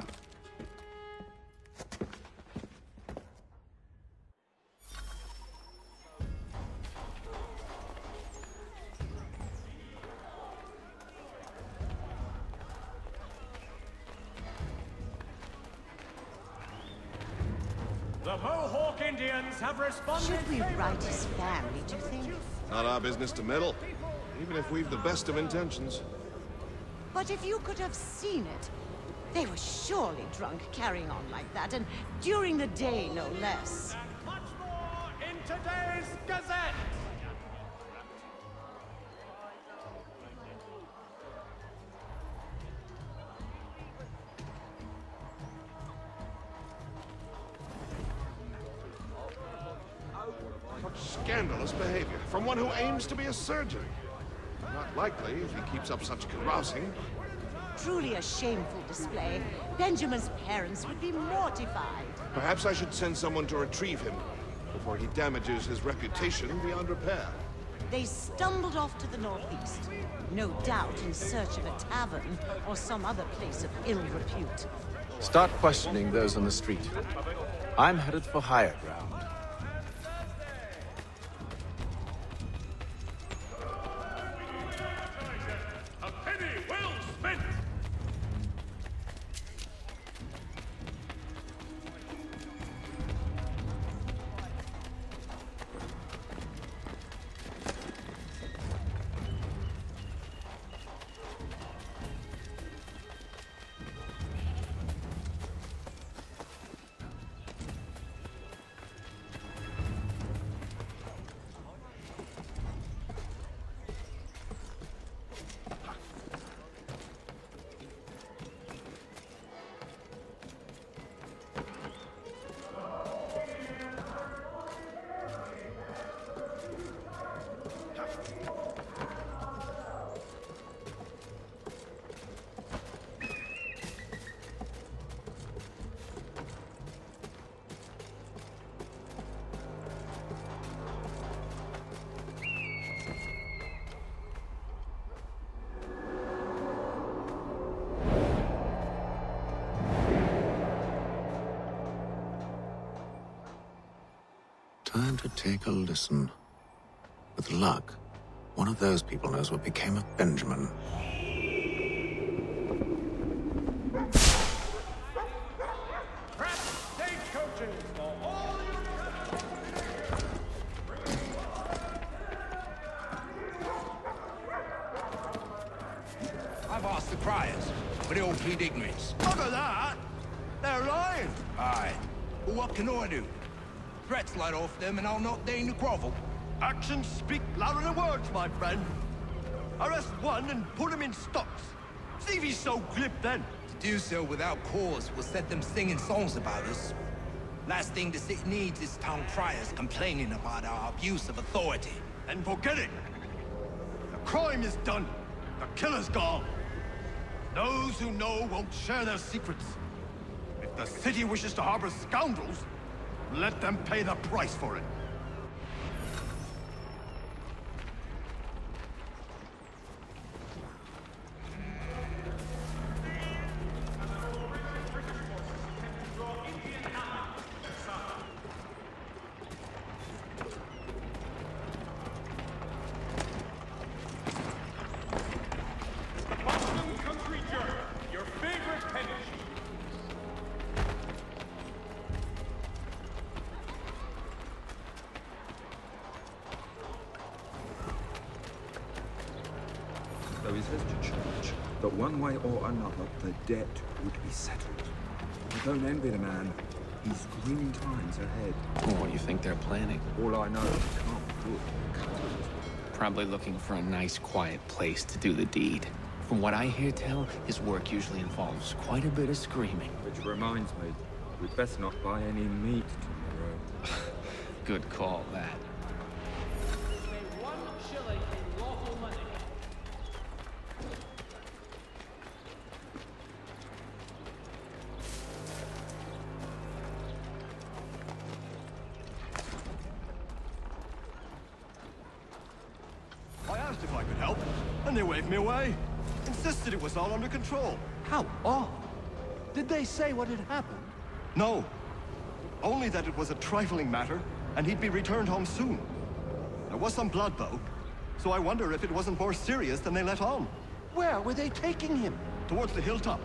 The Mohawk Indians have responded. Should we write his family, do you think? Not our business to meddle, even if we've the best of intentions. But if you could have seen it, they were surely drunk carrying on like that, and during the day, no less. Much more in today's Gazette. Such scandalous behavior from one who aims to be a surgeon. Not likely if he keeps up such carousing. Truly a shameful display. Benjamin's parents would be mortified. Perhaps I should send someone to retrieve him before he damages his reputation beyond repair. They stumbled off to the northeast, no doubt in search of a tavern or some other place of ill repute. Start questioning those on the street. I'm headed for higher ground. Time to take a listen. With luck, one of those people knows what became of Benjamin. I've asked the criers, but they all plead ignorance. Look at that! They're lying! Aye. Well, what can I do? Threats light off them and I'll not deign to grovel. Actions speak louder than words, my friend. Arrest one and put him in stocks. See if he's so glib then. To do so without cause will set them singing songs about us. Last thing the city needs is town criers complaining about our abuse of authority. And forget it. The crime is done. The killer's gone. Those who know won't share their secrets. If the city wishes to harbor scoundrels, let them pay the price for it. Though he says to church, that one way or another, the debt would be settled. I don't envy the man. He's grim times ahead. Oh, what you think they're planning? All I know is he can't do it. Probably looking for a nice, quiet place to do the deed. From what I hear tell, his work usually involves quite a bit of screaming. Which reminds me, we'd best not buy any meat tomorrow. Good call, that. I asked if I could help, and they waved me away. Insisted it was all under control. How odd. Did they say what had happened? No. Only that it was a trifling matter, and he'd be returned home soon. There was some blood, though, so I wonder if it wasn't more serious than they let on. Where were they taking him? Towards the hilltop.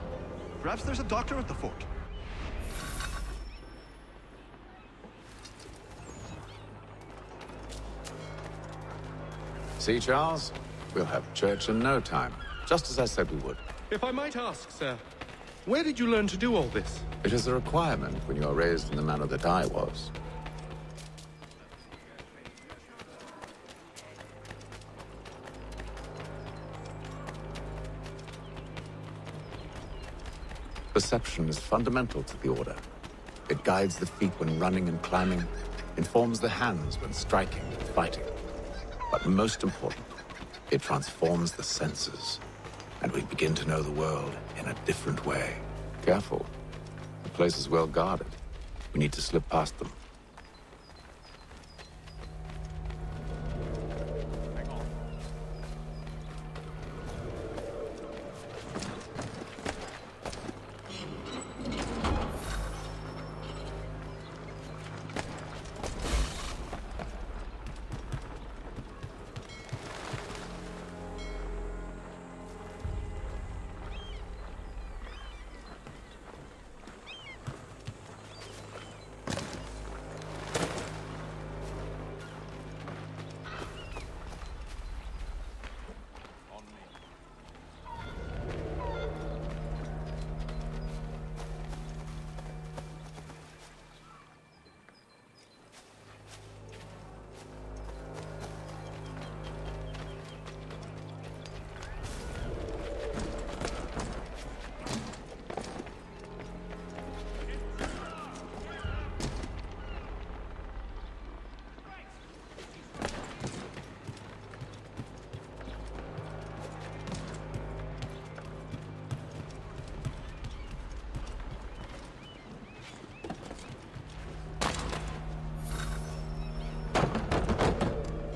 Perhaps there's a doctor at the fort. See, Charles? We'll have church in no time, just as I said we would. If I might ask, sir, where did you learn to do all this? It is a requirement when you are raised in the manner that I was. Perception is fundamental to the Order. It guides the feet when running and climbing, informs the hands when striking and fighting. But most important, it transforms the senses, and we begin to know the world in a different way. Careful. The place is well guarded. We need to slip past them.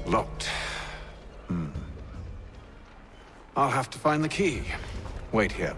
Locked. I'll have to find the key. Wait here.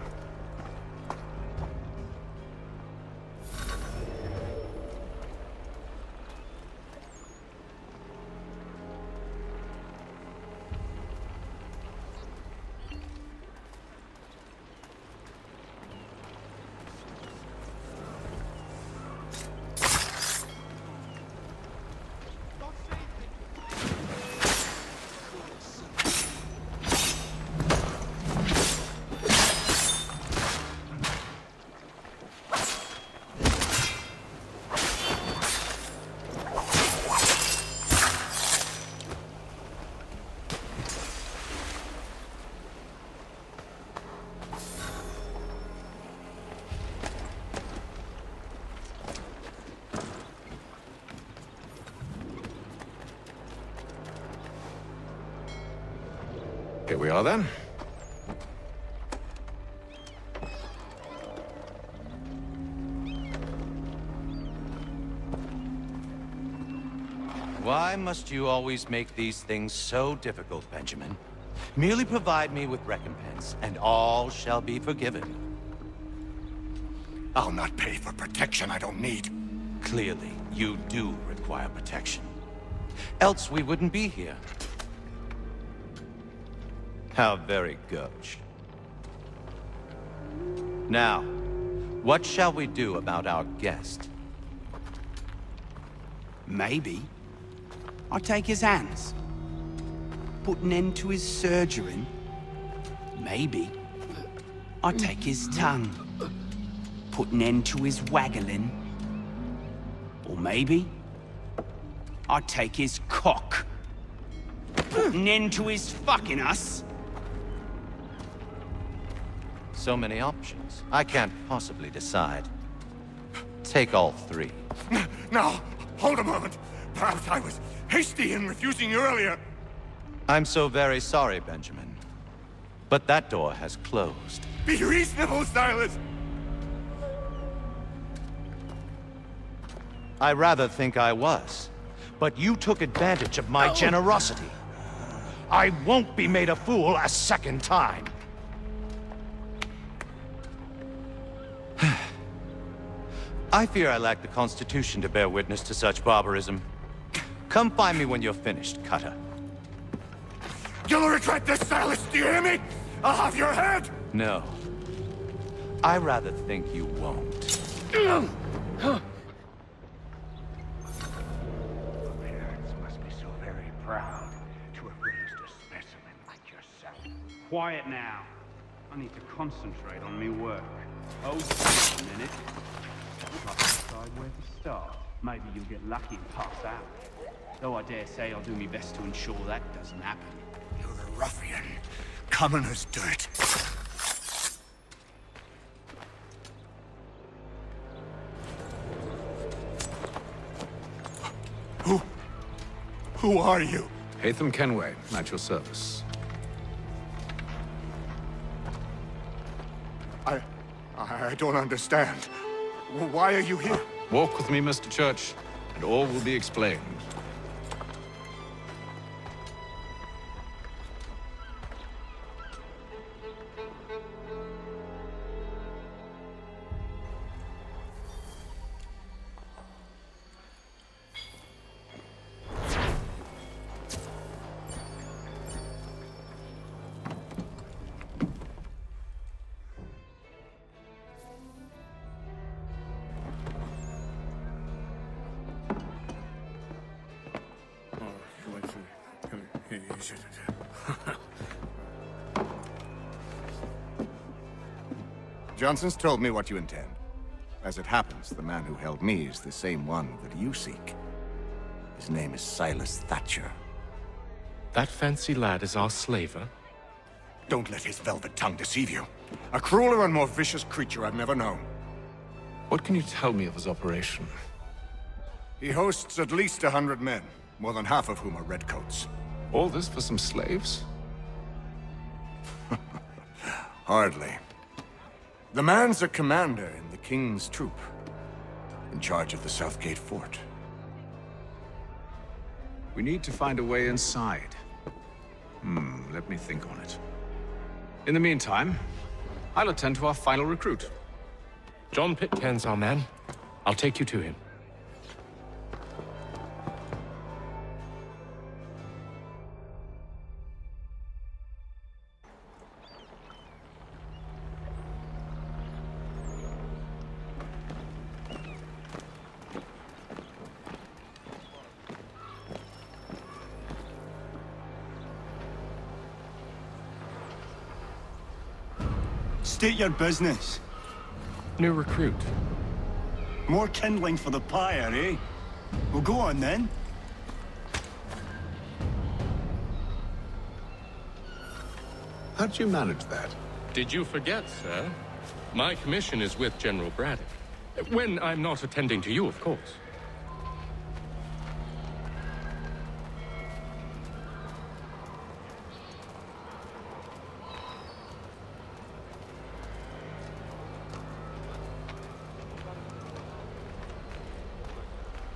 Here we are, then. Why must you always make these things so difficult, Benjamin? Merely provide me with recompense, and all shall be forgiven. I'll not pay for protection I don't need. Clearly, you do require protection. Else we wouldn't be here. How very gauche. Now, what shall we do about our guest? Maybe I'll take his hands. Put an end to his surgering. Maybe. I'd take his tongue. Put an end to his waggling. Or maybe I'd take his cock. Put an end to his fucking us. So many options. I can't possibly decide. Take all three. Now, hold a moment. Perhaps I was hasty in refusing you earlier. I'm so very sorry, Benjamin. But that door has closed. Be reasonable, Silas! I rather think I was. But you took advantage of my generosity. I won't be made a fool a second time. I fear I lack the constitution to bear witness to such barbarism. Come find me when you're finished, Cutter. You'll regret this, Silas, do you hear me? I'll have your head! No. I rather think you won't. Parents must be so very proud to have raised a specimen like yourself. Quiet now. I need to concentrate on me work. Hold still a minute. I'd like to decide where to start. Maybe you'll get lucky and pass out. Though I dare say I'll do my best to ensure that doesn't happen. You're a ruffian, common as dirt. Who are you? Haytham Kenway, at your service. I don't understand. Why are you here? Walk with me, Mr. Church, and all will be explained. Johnson's told me what you intend. As it happens, the man who held me is the same one that you seek. His name is Silas Thatcher. That fancy lad is our slaver? Don't let his velvet tongue deceive you. A crueler and more vicious creature I've never known. What can you tell me of his operation? He hosts at least 100 men, more than half of whom are redcoats. All this for some slaves? Hardly. The man's a commander in the King's troop, in charge of the Southgate Fort. We need to find a way inside. Let me think on it. In the meantime, I'll attend to our final recruit. John Pitcairn's our man. I'll take you to him. State your business. New recruit. More kindling for the pyre, eh? Well, go on then. How'd you manage that? Did you forget, sir? My commission is with General Braddock. When I'm not attending to you, of course.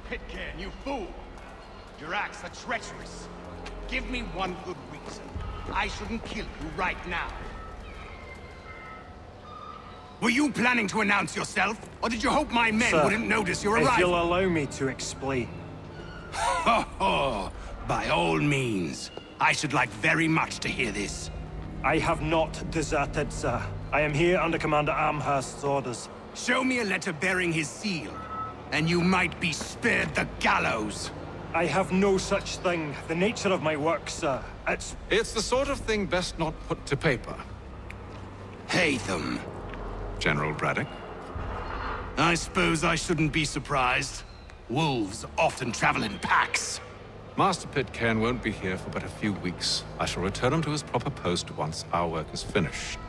Pitcairn, you fool! Your acts are treacherous. Give me one good reason. I shouldn't kill you right now. Were you planning to announce yourself? Or did you hope my men wouldn't notice your arrival? If you'll allow me to explain. Ho ho! By all means. I should like very much to hear this. I have not deserted, sir. I am here under Commander Amherst's orders. Show me a letter bearing his seal, and you might be spared the gallows. I have no such thing. The nature of my work, sir, It's the sort of thing best not put to paper. Haytham. General Braddock? I suppose I shouldn't be surprised. Wolves often travel in packs. Master Pitcairn won't be here for but a few weeks. I shall return him to his proper post once our work is finished.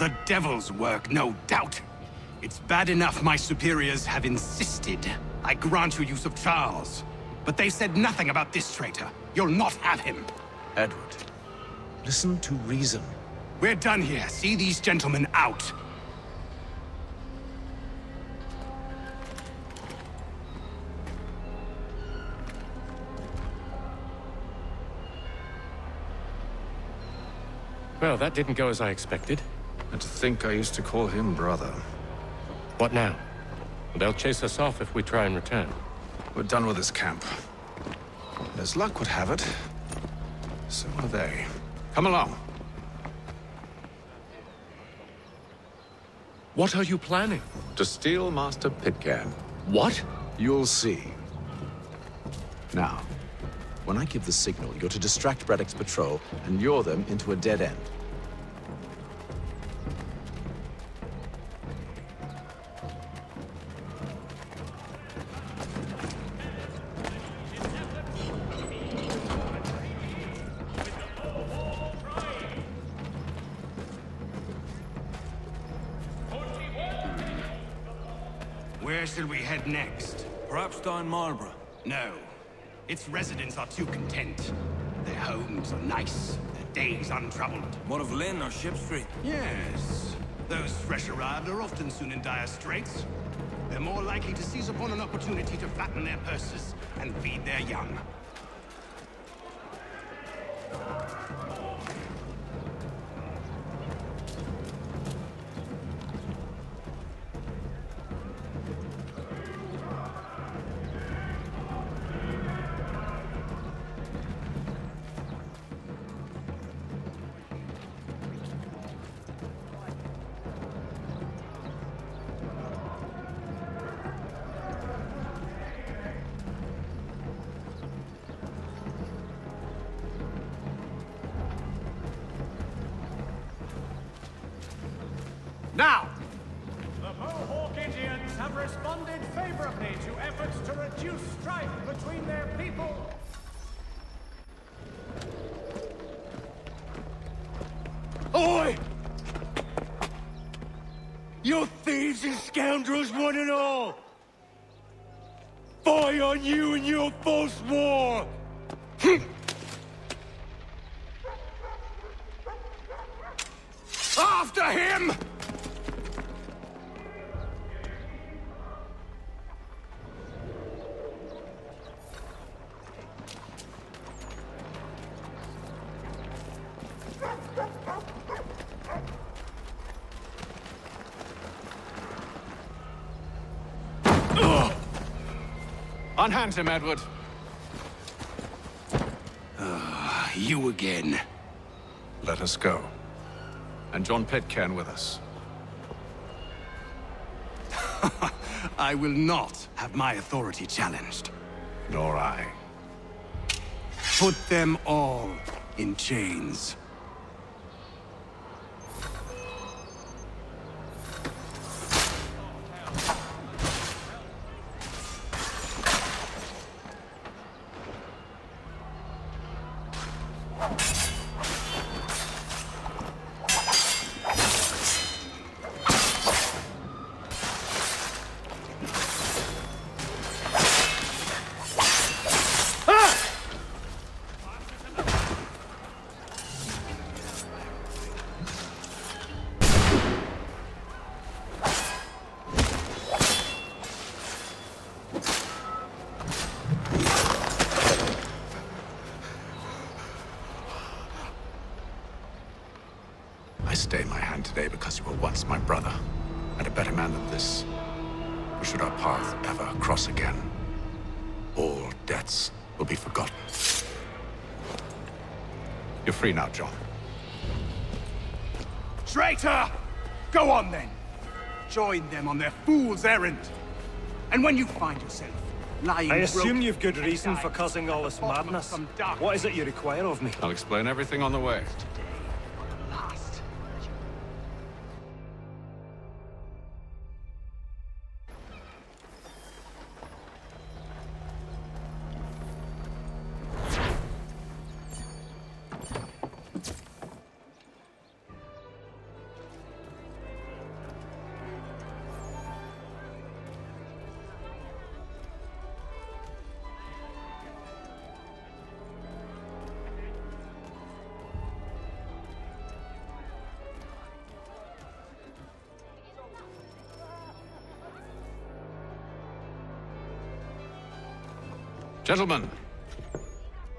The devil's work, no doubt. It's bad enough my superiors have insisted I grant you use of Charles. But they said nothing about this traitor. You'll not have him. Edward, listen to reason. We're done here. See these gentlemen out. Well, that didn't go as I expected. And to think I used to call him brother. What now? They'll chase us off if we try and return. We're done with this camp. And as luck would have it, so are they. Come along. What are you planning? To steal Master Pitcairn. What? You'll see. Now, when I give the signal, you're to distract Braddock's patrol and lure them into a dead end. Where should we head next? Perhaps down Marlborough. No. Its residents are too content. Their homes are nice, their days untroubled. What of Lynn or Ship Street? Yes. Those fresh arrived are often soon in dire straits. They're more likely to seize upon an opportunity to fatten their purses and feed their young. Now! The Mohawk Indians have responded favorably to efforts to reduce strife between their people. Oi! You thieves and scoundrels, one and all! Fie on you and your false war! After him! Unhand him, Edward. You again. Let us go. And John Pitcairn with us. I will not have my authority challenged. Nor I. Put them all in chains. I stay my hand today because you were once my brother, and a better man than this. For should our path ever cross again, all debts will be forgotten. You're free now, John. Traitor! Go on then. Join them on their fool's errand. And when you find yourself lying I assume broken you've good reason for causing all this madness. What is it you require of me? I'll explain everything on the way. Gentlemen,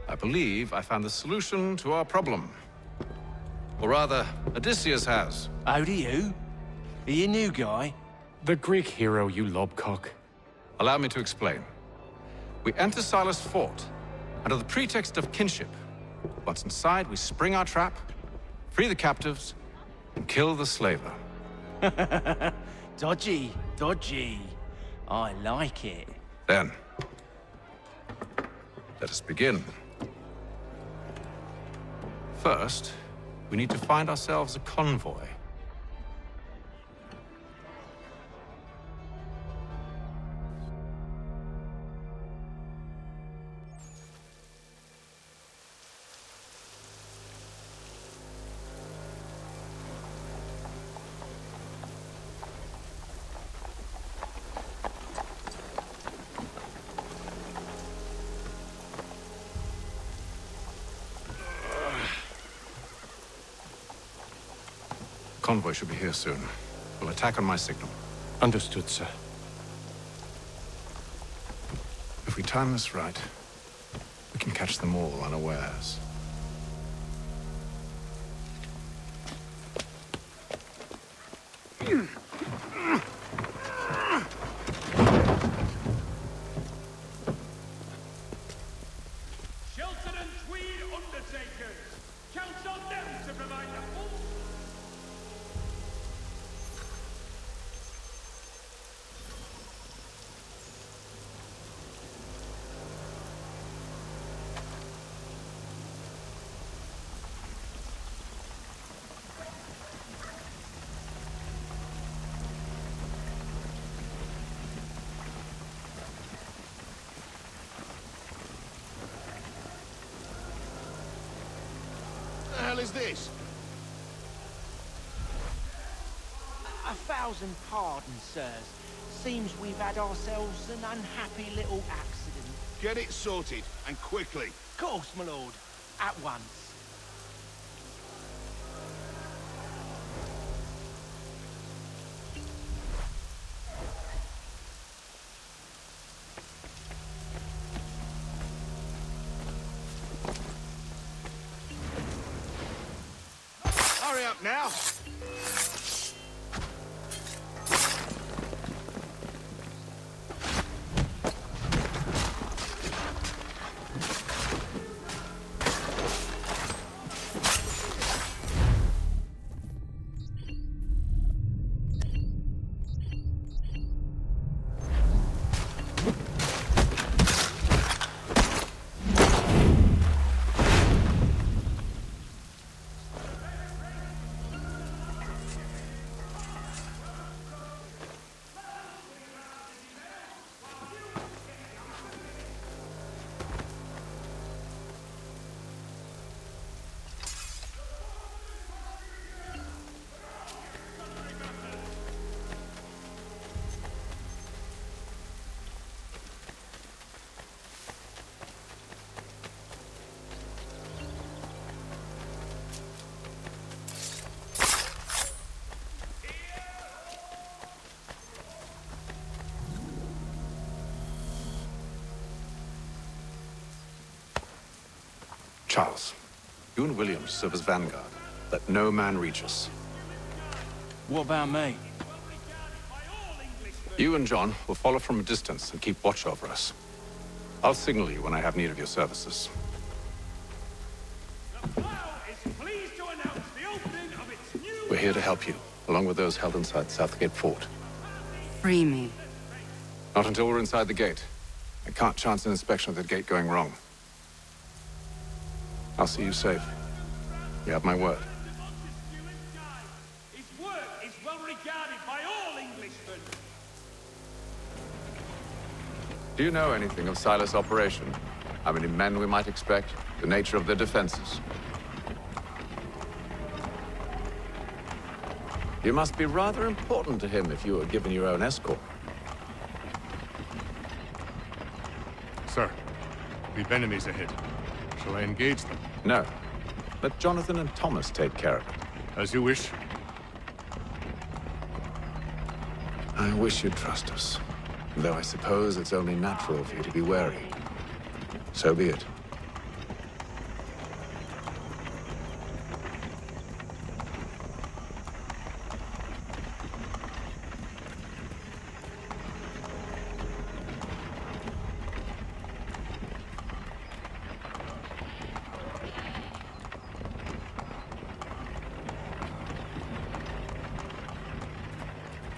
I believe I found the solution to our problem. Or rather, Odysseus has. How do you? Are you a new guy? The Greek hero, you lobcock. Allow me to explain. We enter Silas' fort, under the pretext of kinship. Once inside, we spring our trap, free the captives, and kill the slaver. Dodgy, dodgy. I like it. Then, let us begin. First, we need to find ourselves a convoy. Convoy should be here soon. We'll attack on my signal. Understood, sir. If we time this right, we can catch them all unawares. Shelton and Tweed Undertakers! Count on them to provide the full... What the hell is this? 1,000 pardons, sirs. Seems we've had ourselves an unhappy little accident. Get it sorted, and quickly. Of course, my lord. At once. Hurry up now! Charles, you and Williams serve as vanguard. Let no man reach us. What about me? You and John will follow from a distance and keep watch over us. I'll signal you when I have need of your services. We're here to help you, along with those held inside Southgate Fort. Free me. Not until we're inside the gate. I can't chance an inspection of the gate going wrong. I'll see you safe. You have my word. His work is well regarded by all Englishmen. Do you know anything of Silas' operation? How many men we might expect? The nature of their defenses? You must be rather important to him if you were given your own escort. Sir, we've enemies ahead. Shall I engage them? No. Let Jonathan and Thomas take care of it. As you wish. I wish you'd trust us. Though I suppose it's only natural for you to be wary. So be it.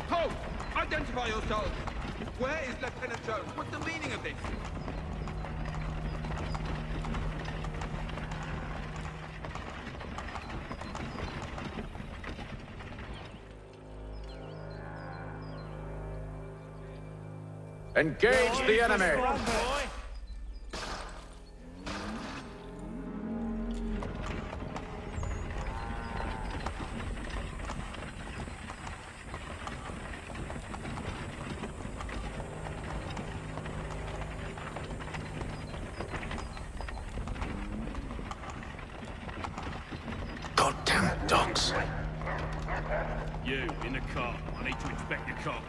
Halt! Identify yourselves! Where is Lieutenant Jones? What's the meaning of this? Engage the enemy! Goddamn dogs. You, in the car. I need to inspect your cargo.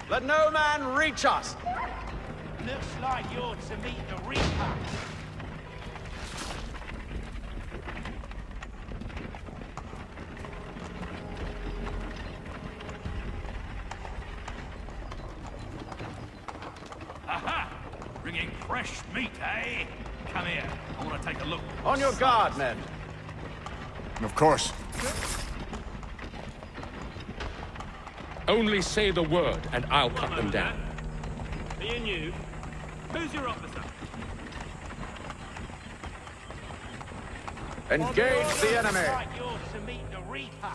Let no man reach us! Looks like you're to meet the Reaper. Aha! Bringing fresh meat, eh? Come here. I want to take a look. On your guard, men. Of course. Only say the word, and I'll cut them down. Me and you. Who's your officer? Engage the enemy! Looks like you're to meet the Reaper.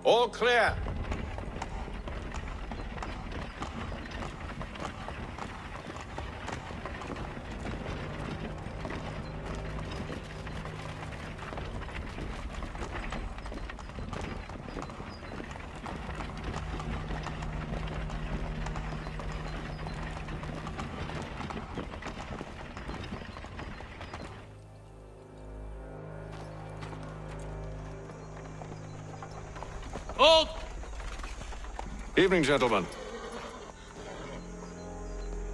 All clear. Hold! Evening, gentlemen.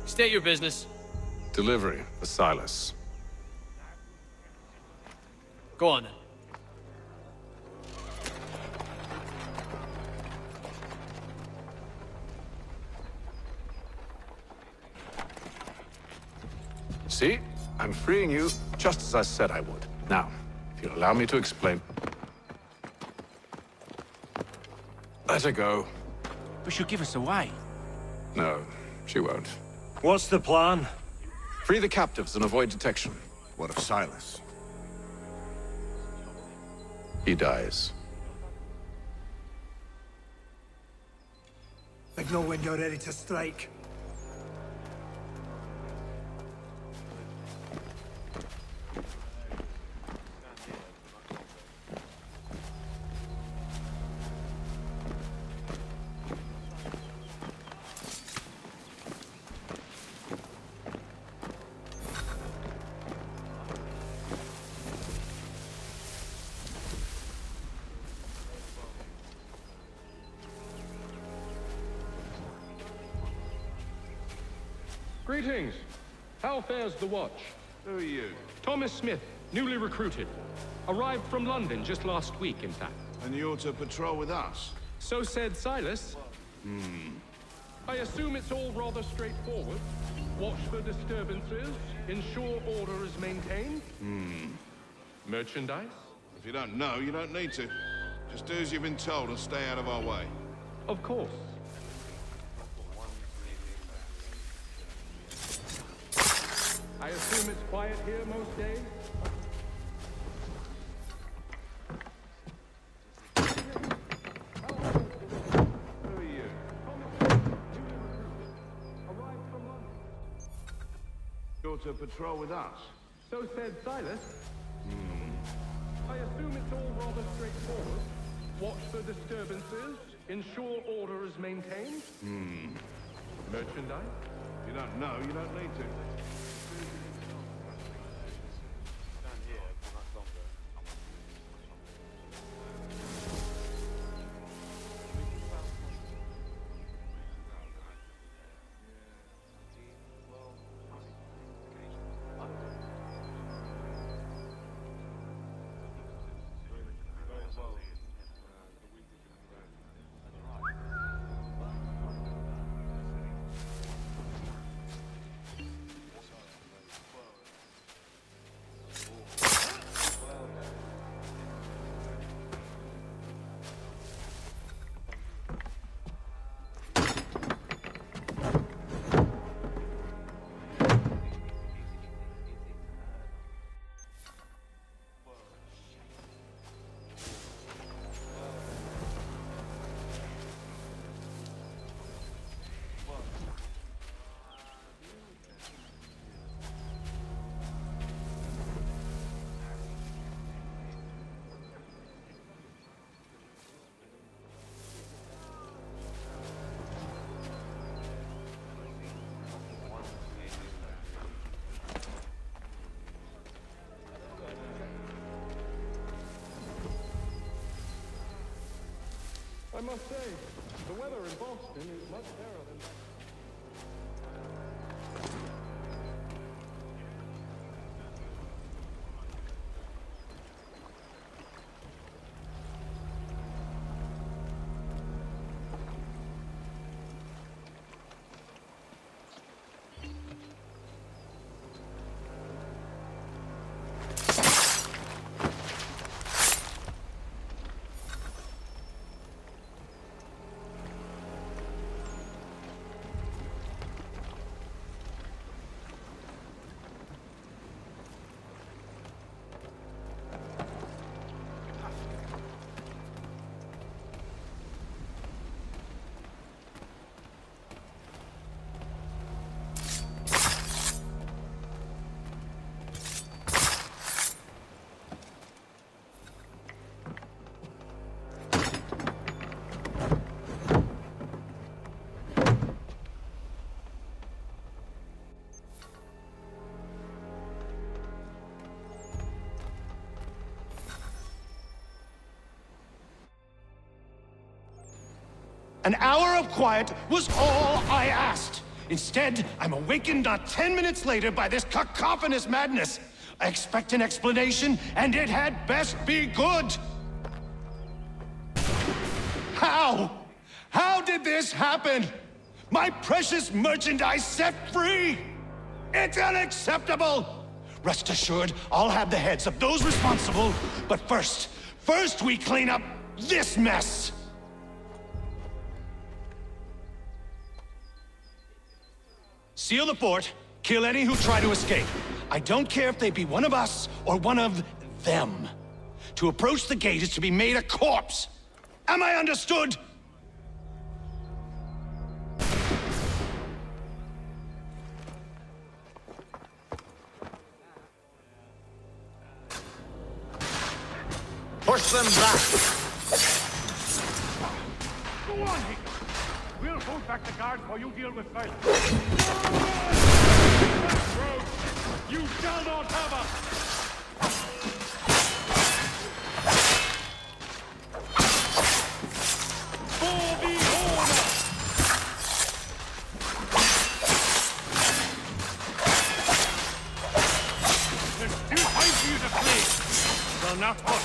State your business. Delivery for Silas. Go on then. See? I'm freeing you just as I said I would. Now, if you'll allow me to explain. Let her go. But she'll give us away. No, she won't. What's the plan? Free the captives and avoid detection. What of Silas? He dies. Signal when you're ready to strike. Greetings. How fares the watch? Who are you? Thomas Smith, newly recruited. Arrived from London just last week, in fact. And you're to patrol with us? So said Silas. I assume it's all rather straightforward. Watch for disturbances, ensure order is maintained. Merchandise? If you don't know, you don't need to. Just do as you've been told and stay out of our way. Of course. I assume it's quiet here most days? Who are you? You're to patrol with us? So said Silas. I assume it's all rather straightforward. Watch for disturbances, ensure order is maintained. Merchandise? If you don't know, you don't need to. I must say, the weather in Boston is much better than... An hour of quiet was all I asked. Instead, I'm awakened not 10 minutes later by this cacophonous madness. I expect an explanation, and it had best be good. How? How did this happen? My precious merchandise set free? It's unacceptable! Rest assured, I'll have the heads of those responsible, but first we clean up this mess! Seal the fort, kill any who try to escape. I don't care if they be one of us or one of them. To approach the gate is to be made a corpse. Am I understood? Push them back! Go on, Haytham! We'll hold back the guards while you deal with Silas. You shall not have us! For the order! There's still time for you to flee. Well, not us.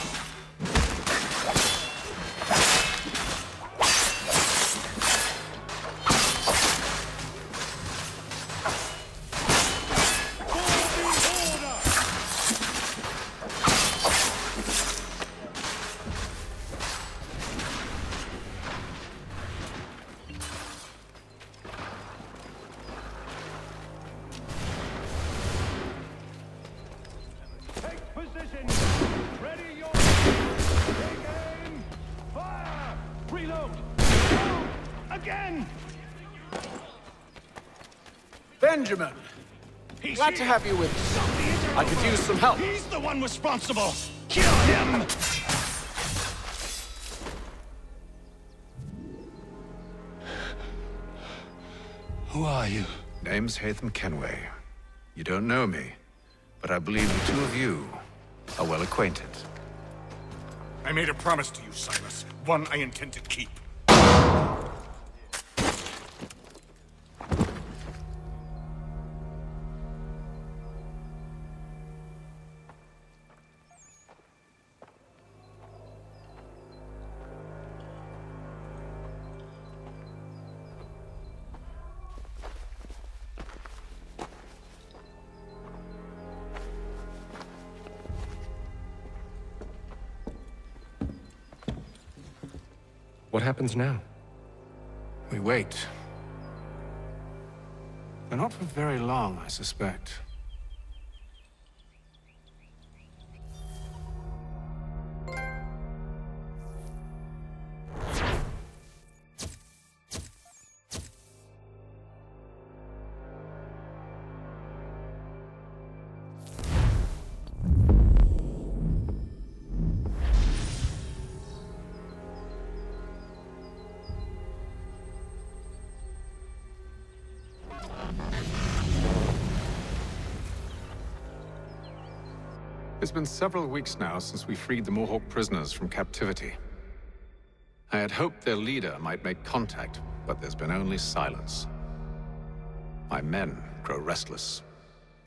Benjamin! Glad to have you with us. I could use some help. He's the one responsible! Kill him! Who are you? Name's Haytham Kenway. You don't know me, but I believe the two of you are well acquainted. I made a promise to you, Silas. One I intend to keep. What happens now? We wait. But not for very long, I suspect. It's been several weeks now since we freed the Mohawk prisoners from captivity. I had hoped their leader might make contact, but there's been only silence. My men grow restless.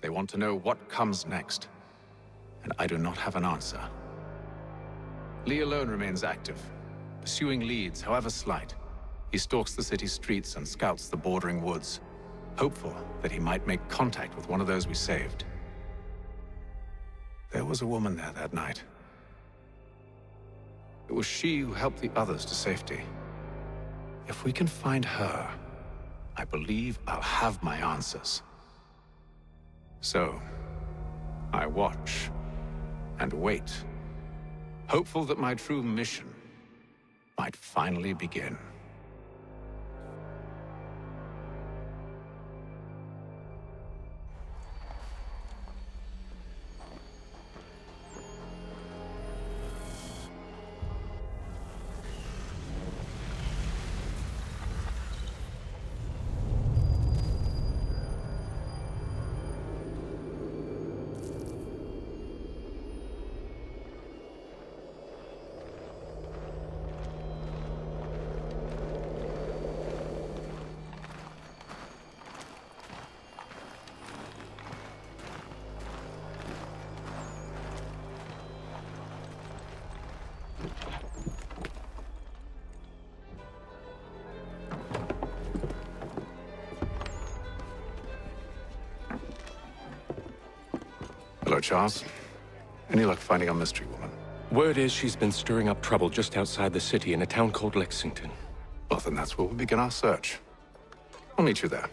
They want to know what comes next, and I do not have an answer. Lee alone remains active, pursuing leads, however slight. He stalks the city streets and scouts the bordering woods, hopeful that he might make contact with one of those we saved. There was a woman there that night. It was she who helped the others to safety. If we can find her, I believe I'll have my answers. So, I watch and wait, hopeful that my true mission might finally begin. Hello, Charles. Any luck finding our mystery woman? Word is she's been stirring up trouble just outside the city in a town called Lexington. Well, then that's where we'll begin our search. I'll meet you there.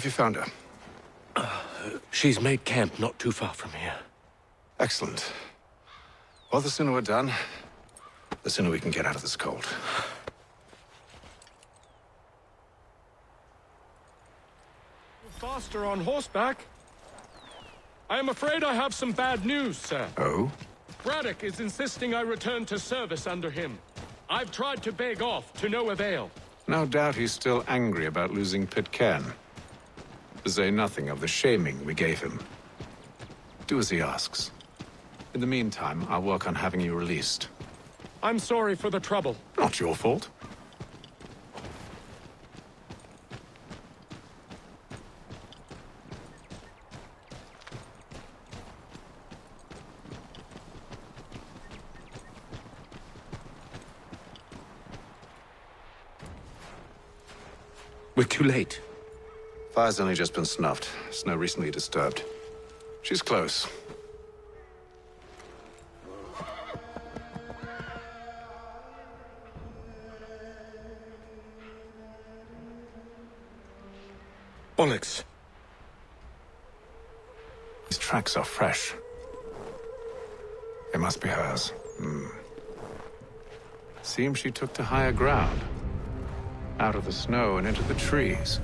Have you found her? She's made camp not too far from here. Excellent. Well, the sooner we're done, the sooner we can get out of this cold. Faster on horseback. I am afraid I have some bad news, sir. Oh? Braddock is insisting I return to service under him. I've tried to beg off, to no avail. No doubt he's still angry about losing Pitcairn. To say nothing of the shaming we gave him. Do as he asks. In the meantime, I'll work on having you released. I'm sorry for the trouble. Not your fault. We're too late. Fire's only just been snuffed. Snow recently disturbed. She's close. Bollocks. These tracks are fresh. They must be hers. Seems she took to higher ground. Out of the snow and into the trees.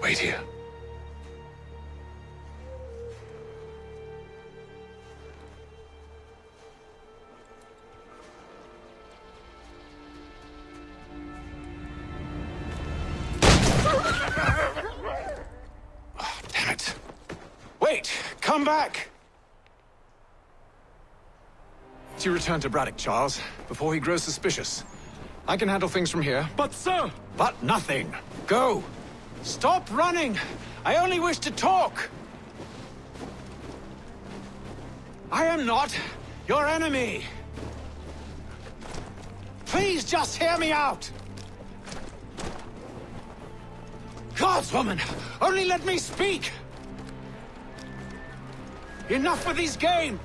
Wait here. Oh, damn it. Wait! Come back! You return to Braddock, Charles, before he grows suspicious. I can handle things from here. But, sir! But nothing. Go! Stop running! I only wish to talk! I am not your enemy! Please just hear me out! Godswoman, only let me speak! Enough with these games!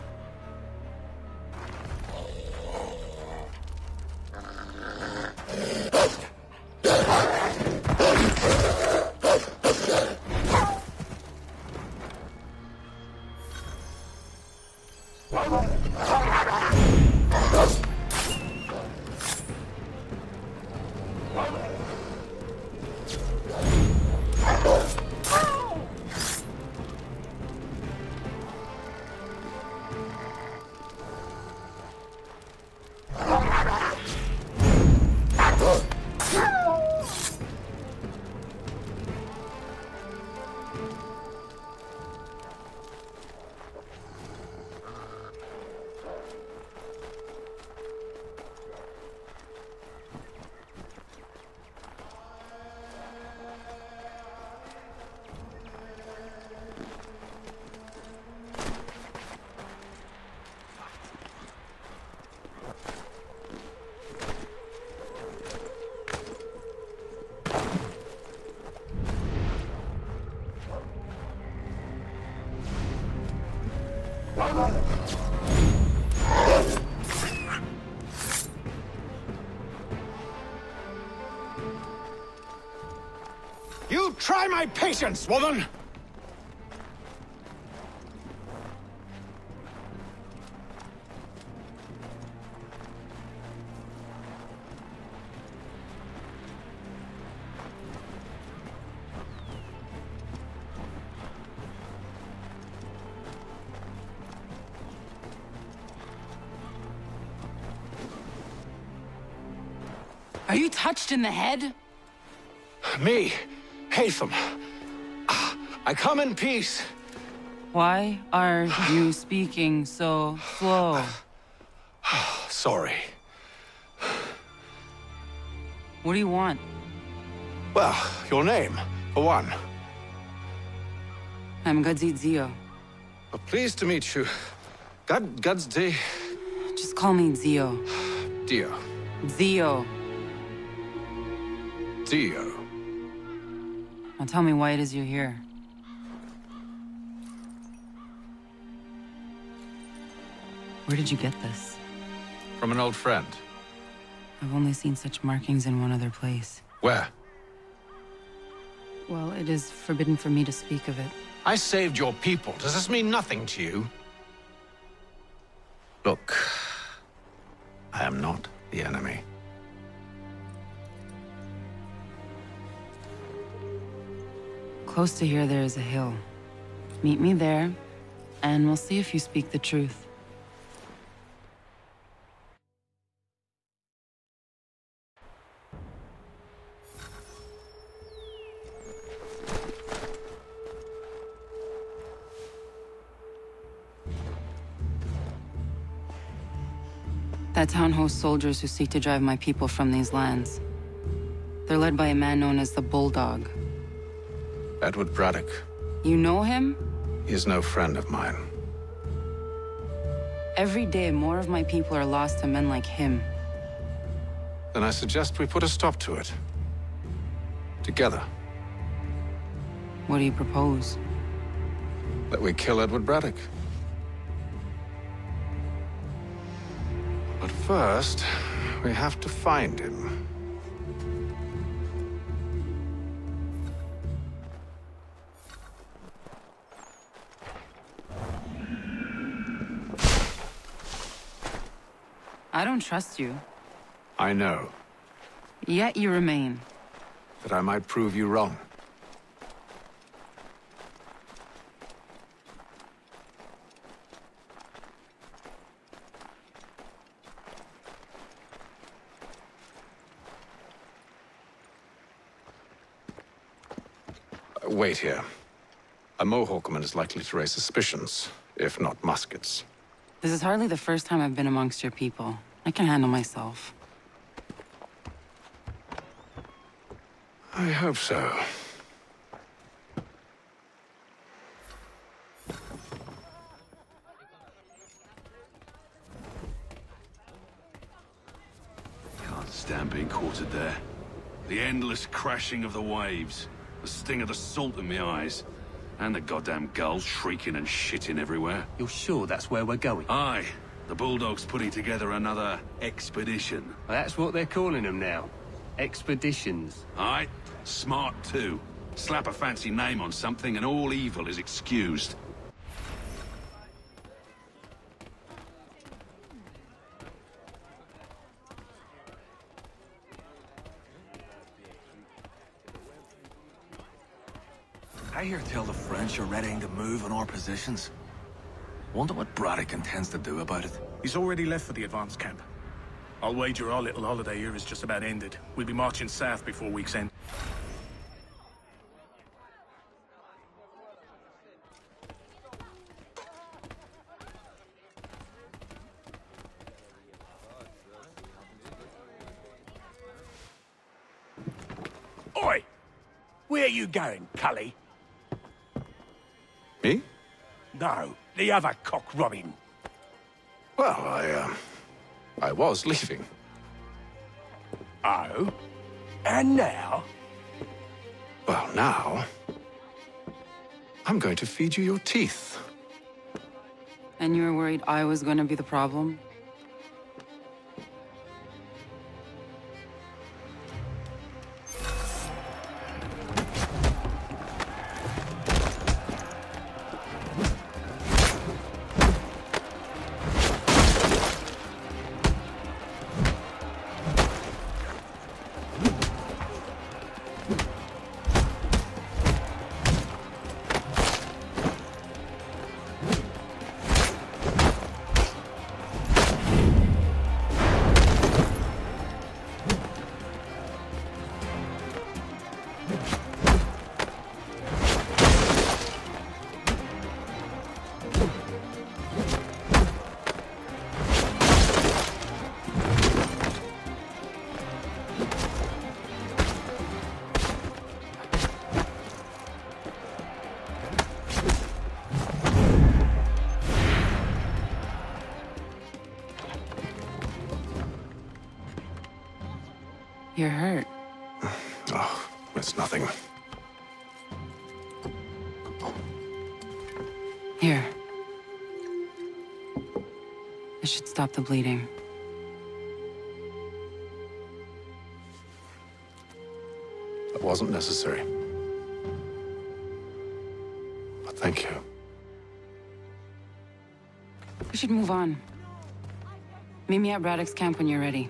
try my patience, woman! Are you touched in the head? Me, Haytham. I come in peace. Why are you speaking so slow? Sorry. What do you want? Well, your name, for one. I'm Zio. Pleased to meet you. Gadzdi. Just call me Zio. Dio. Zio. Dio. Now tell me why it is you're here. Where did you get this? From an old friend. I've only seen such markings in one other place. Where? Well, it is forbidden for me to speak of it. I saved your people. Does this mean nothing to you? Look, I am not the enemy. Close to here, there is a hill. Meet me there, and we'll see if you speak the truth. That town hosts soldiers who seek to drive my people from these lands. They're led by a man known as the Bulldog. Edward Braddock. You know him? He is no friend of mine. Every day, more of my people are lost to men like him. Then I suggest we put a stop to it. Together. What do you propose? That we kill Edward Braddock. But first, we have to find him. I don't trust you. I know. Yet you remain. That I might prove you wrong. Wait here. A Mohawkman is likely to raise suspicions, if not muskets. This is hardly the first time I've been amongst your people. I can handle myself. I hope so. Can't stand being quartered there. The endless crashing of the waves. The sting of the salt in my eyes. And the goddamn gulls shrieking and shitting everywhere. You're sure that's where we're going? Aye. The Bulldog's putting together another expedition. Well, that's what they're calling them now. Expeditions. Aye. Smart too. Slap a fancy name on something and all evil is excused. I hear tell the French are readying to move on our positions. Wonder what Braddock intends to do about it. He's already left for the advance camp. I'll wager our little holiday here is just about ended. We'll be marching south before week's end. Oi! Where are you going, Cully? Me? No, the other cock Robin. Well, I was leaving. Oh? And now? Well, now... I'm going to feed you your teeth. And you were worried I was going to be the problem? You're hurt. Oh, it's nothing. Here. This should stop the bleeding. That wasn't necessary. But thank you. We should move on. Meet me at Braddock's camp when you're ready.